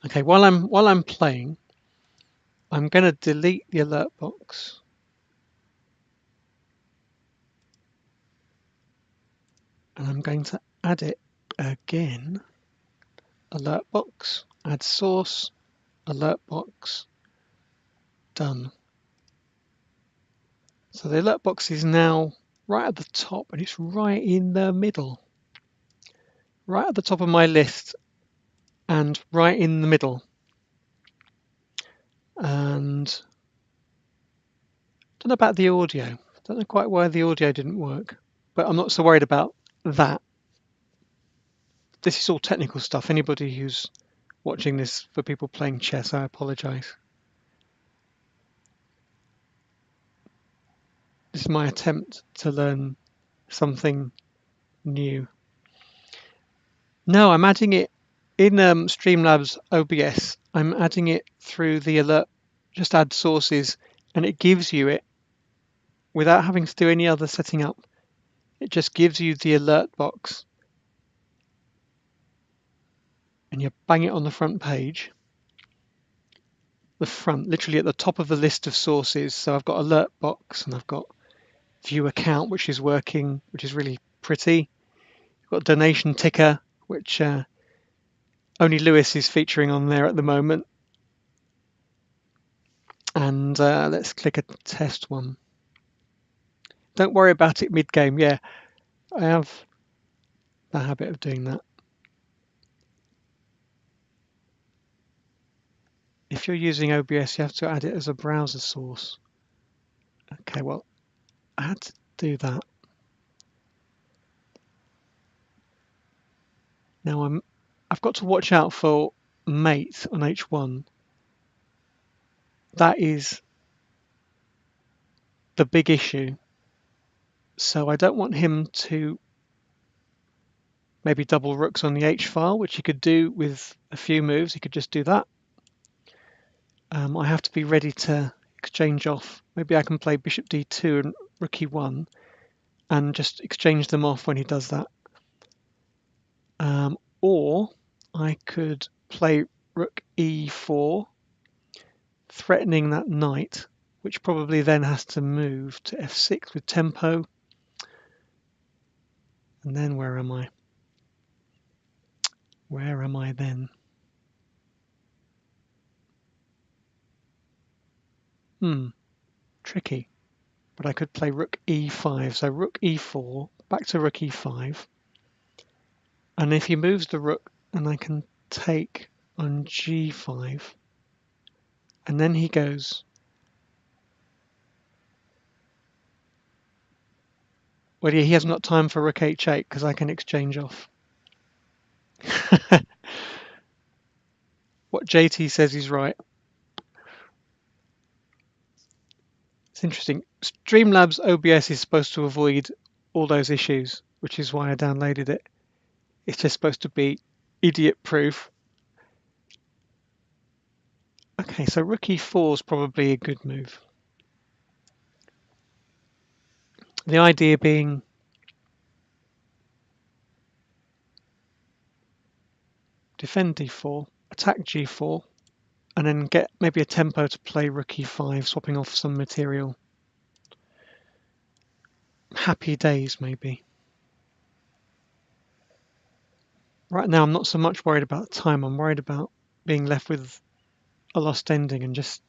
Okay, while I'm playing, I'm going to delete the alert box. And I'm going to add it again. Alert box, add source, alert box, done. So the alert box is now right at the top, and it's right in the middle. Right at the top of my list and right in the middle. And I don't know about the audio. I don't know quite why the audio didn't work, but I'm not so worried about that. This is all technical stuff. Anybody who's watching this for people playing chess, I apologize. This is my attempt to learn something new. No, I'm adding it in Streamlabs OBS. I'm adding it through the alert, just add sources, and it gives you it without having to do any other setting up. It just gives you the alert box, and you bang it on the front page. The front, literally at the top of the list of sources. So I've got alert box, and I've got view account, which is working, which is really pretty. I've got donation ticker, which only Lewis is featuring on there at the moment. And let's click a test one. Don't worry about it mid-game. Yeah, I have the habit of doing that. If you're using OBS, you have to add it as a browser source. Okay, well, I had to do that. Now I've got to watch out for mate on H1. That is the big issue. So I don't want him to maybe double rooks on the H file, which he could do with a few moves. He could just do that. I have to be ready to exchange off. Maybe I can play bishop d2 and rook e1 and just exchange them off when he does that. Or I could play rook e4, threatening that knight, which probably then has to move to f6 with tempo. And then where am I? Where am I then? Tricky. But I could play rook e5. So rook e4, back to rook e5. And if he moves the rook, then I can take on g5. And then he goes, well, yeah, he hasn't got time for rook h8 because I can exchange off. What JT says is right. It's interesting. Streamlabs OBS is supposed to avoid all those issues, which is why I downloaded it. It's just supposed to be idiot proof. Okay, so rook e4 is probably a good move. The idea being defend d4, attack g4, and then get maybe a tempo to play rook e5, swapping off some material. Happy days, maybe. Right now, I'm not so much worried about time. I'm worried about being left with a lost ending and just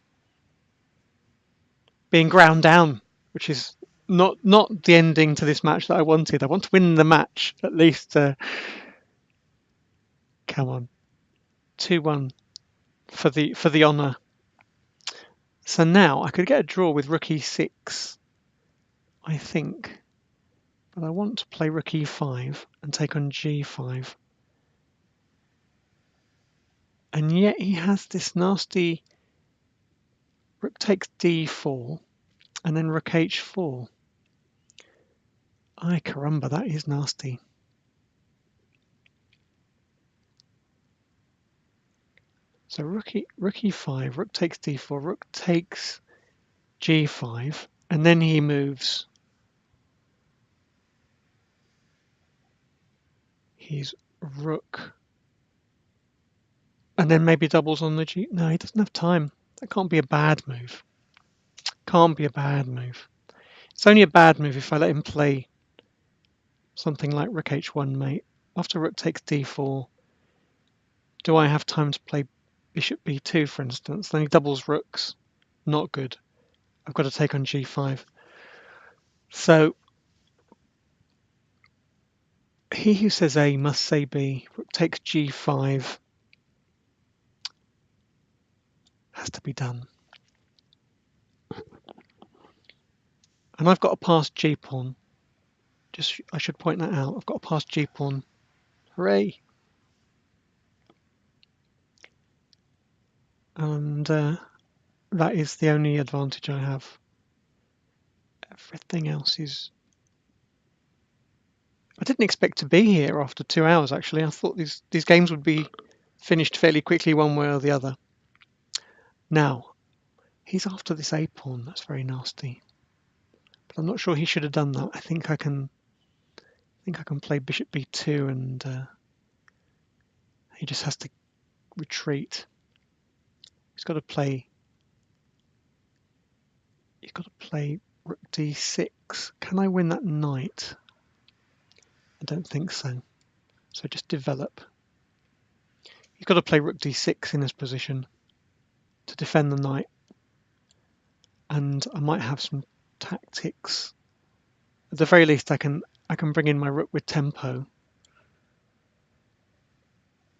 being ground down, which is not the ending to this match that I wanted. I want to win the match, at least. Come on. 2-1 for the honour. So now I could get a draw with rook e6, I think. But I want to play rook e5 and take on g5. And yet he has this nasty rook takes d4 and then rook h4. Ay caramba, that is nasty. So rook e5, rook takes d4, rook takes g5, and then he moves his rook. And then maybe doubles on the g. No, he doesn't have time. That can't be a bad move. Can't be a bad move. It's only a bad move if I let him play something like rook h1 mate. After rook takes d4, do I have time to play bishop b2, for instance? Then he doubles rooks. Not good. I've got to take on g5. So he who says A must say B. Rook takes g5 has to be done. And I've got a passed g-pawn. Just I should point that out. I've got a passed g-pawn. Hooray! And that is the only advantage I have. Everything else is... I didn't expect to be here after 2 hours, actually. I thought these games would be finished fairly quickly one way or the other. Now, he's after this a-pawn. That's very nasty. But I'm not sure he should have done that. I think I can play bishop b2 and he just has to retreat. He's got to play rook d6. Can I win that knight? I don't think so. So just develop. He's got to play rook d6 in this position to defend the knight. And I might have some tactics. At the very least, I can bring in my rook with tempo.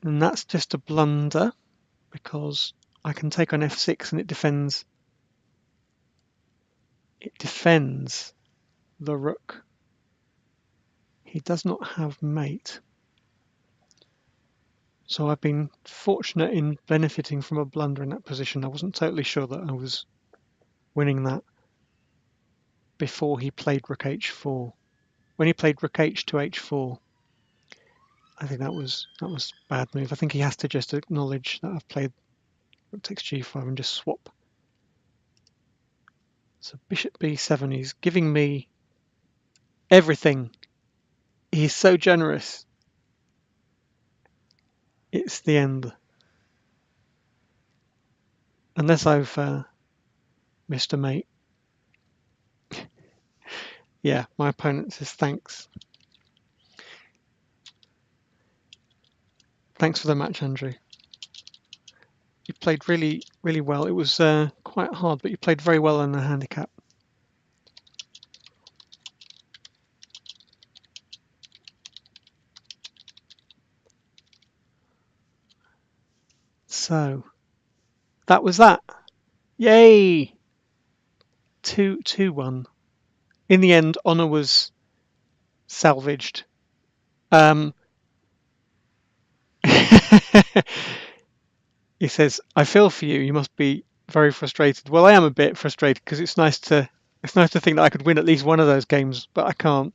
And that's just a blunder because I can take on f6 and it defends the rook. He does not have mate. So I've been fortunate in benefiting from a blunder in that position. I wasn't totally sure that I was winning that before he played rook h4. when he played rook h to h4. I think that was a bad move. I think he has to just acknowledge that I've played rook takes g5 and just swap. So bishop b7, he's giving me everything. He's so generous. It's the end. Unless I've missed a mate. Yeah, my opponent says thanks. Thanks for the match, Andrew. You played really, really well. It was quite hard, but you played very well in the handicap. So that was that. Yay! 2-1. In the end, honour was salvaged. He says, "I feel for you. You must be very frustrated." Well, I am a bit frustrated because it's nice to think that I could win at least one of those games, but I can't.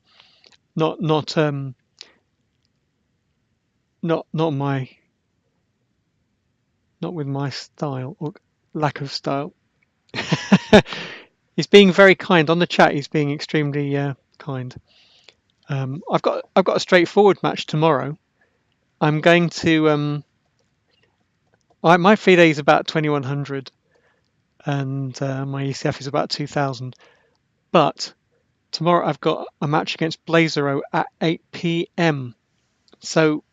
Not with my style or lack of style. He's being very kind on the chat. He's being extremely kind. I've got a straightforward match tomorrow. I'm going to my FIDE is about 2100 and my ECF is about 2000. But tomorrow I've got a match against Blazero at 8 p.m. So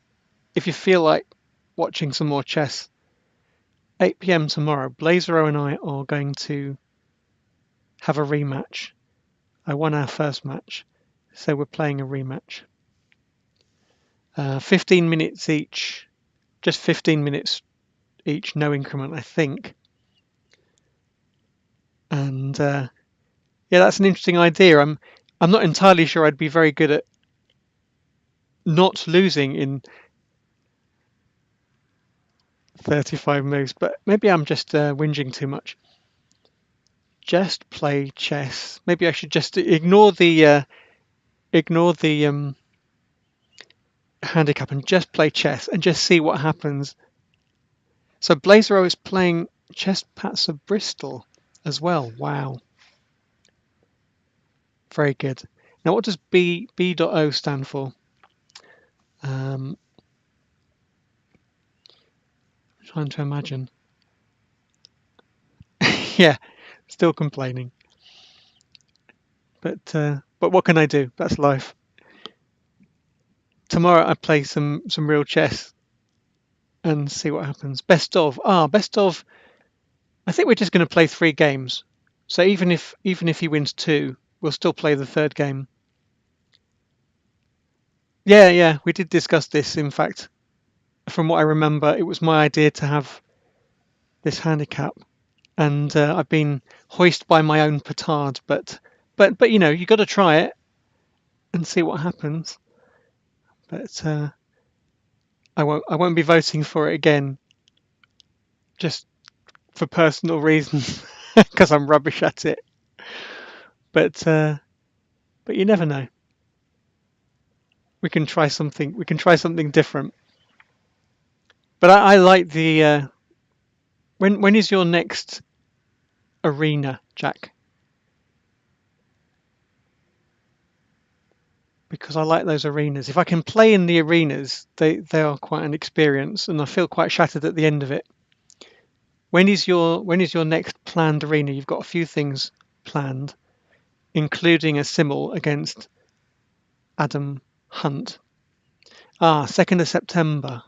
if you feel like watching some more chess, 8 p.m. tomorrow, Blazero and I are going to have a rematch. I won our first match, so we're playing a rematch. 15 minutes each, just 15 minutes each, no increment, I think. And yeah, that's an interesting idea. I'm not entirely sure I'd be very good at not losing in 35 moves, but maybe I'm just whinging too much. Just play chess. Maybe I should just ignore the handicap and just play chess and just see what happens. So Blazero is playing chesspatzer Bristol as well. Wow. Very good. Now, what does B.O stand for? I'm trying to imagine. Yeah, still complaining. But what can I do? That's life. Tomorrow I play some real chess and see what happens. Best of. Best of. I think we're just going to play 3 games. So even if he wins 2, we'll still play the 3rd game. Yeah, we did discuss this. In fact, from what I remember, it was my idea to have this handicap, and I've been hoisted by my own petard. But you know, you got to try it and see what happens. But I won't be voting for it again, just for personal reasons, because I'm rubbish at it. But you never know. We can try something. We can try something different. But I like the. When is your next arena, Jack? Because I like those arenas. If I can play in the arenas, they are quite an experience, and I feel quite shattered at the end of it. When is your next planned arena? You've got a few things planned, including a simul against Adam Hunt. 2nd of September.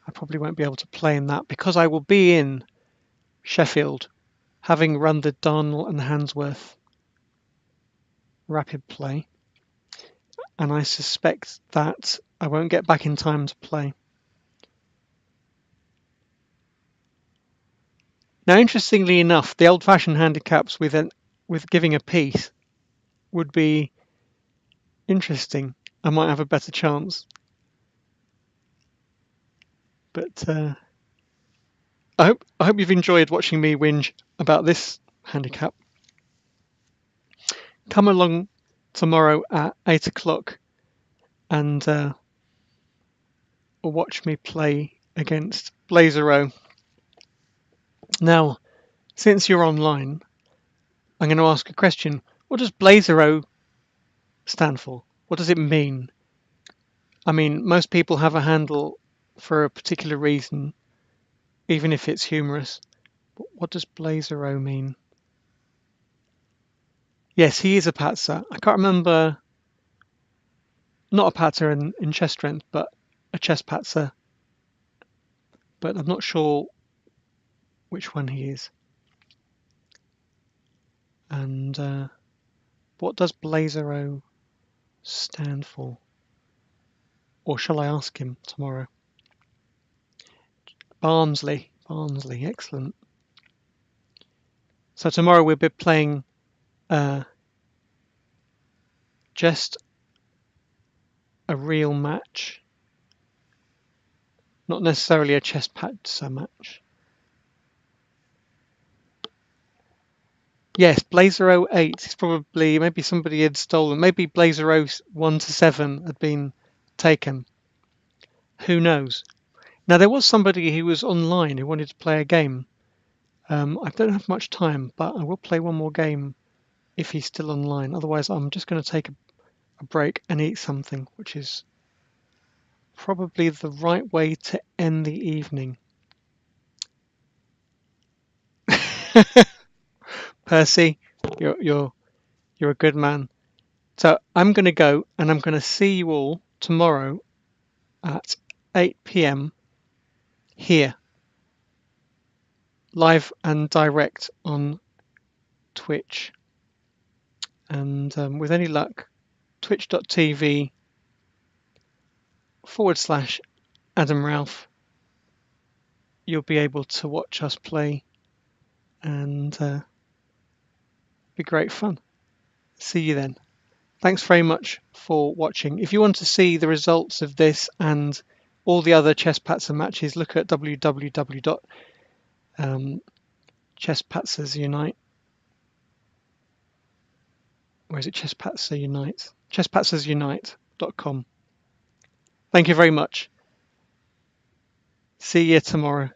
I probably won't be able to play in that because I will be in Sheffield, having run the Darnell and Handsworth rapid play, and I suspect that I won't get back in time to play. Now, interestingly enough, the old-fashioned handicaps with giving a piece would be interesting. I might have a better chance. But I hope you've enjoyed watching me whinge about this handicap. Come along tomorrow at 8 o'clock and watch me play against Blazero. Now, since you're online, I'm going to ask a question. What does Blazero stand for? What does it mean? I mean, most people have a handle for a particular reason, even if it's humorous. But what does Blazero mean? Yes, he is a patzer. I can't remember, not a patzer in chess strength, but a chess patzer. But I'm not sure which one he is. And what does Blazero stand for? Or shall I ask him tomorrow? Barnsley, excellent. So tomorrow we'll be playing just a real match, not necessarily a chesspatzer match. Yes, Blazero 8 is probably, maybe somebody had stolen, maybe Blazero 1 to 7 had been taken. Who knows? Now there was somebody who was online who wanted to play a game. I don't have much time, but I will play one more game if he's still online. Otherwise, I'm just going to take a break and eat something, which is probably the right way to end the evening. Percy, you're a good man. So I'm going to go, and I'm going to see you all tomorrow at 8 p.m. here, live and direct on Twitch. And with any luck, twitch.tv/Adam Ralph, you'll be able to watch us play and be great fun. See you then. Thanks very much for watching. If you want to see the results of this and all the other chesspatzer matches, look at www.chesspatzer Where is it? chesspatzerzunite.com. Thank you very much. See you tomorrow.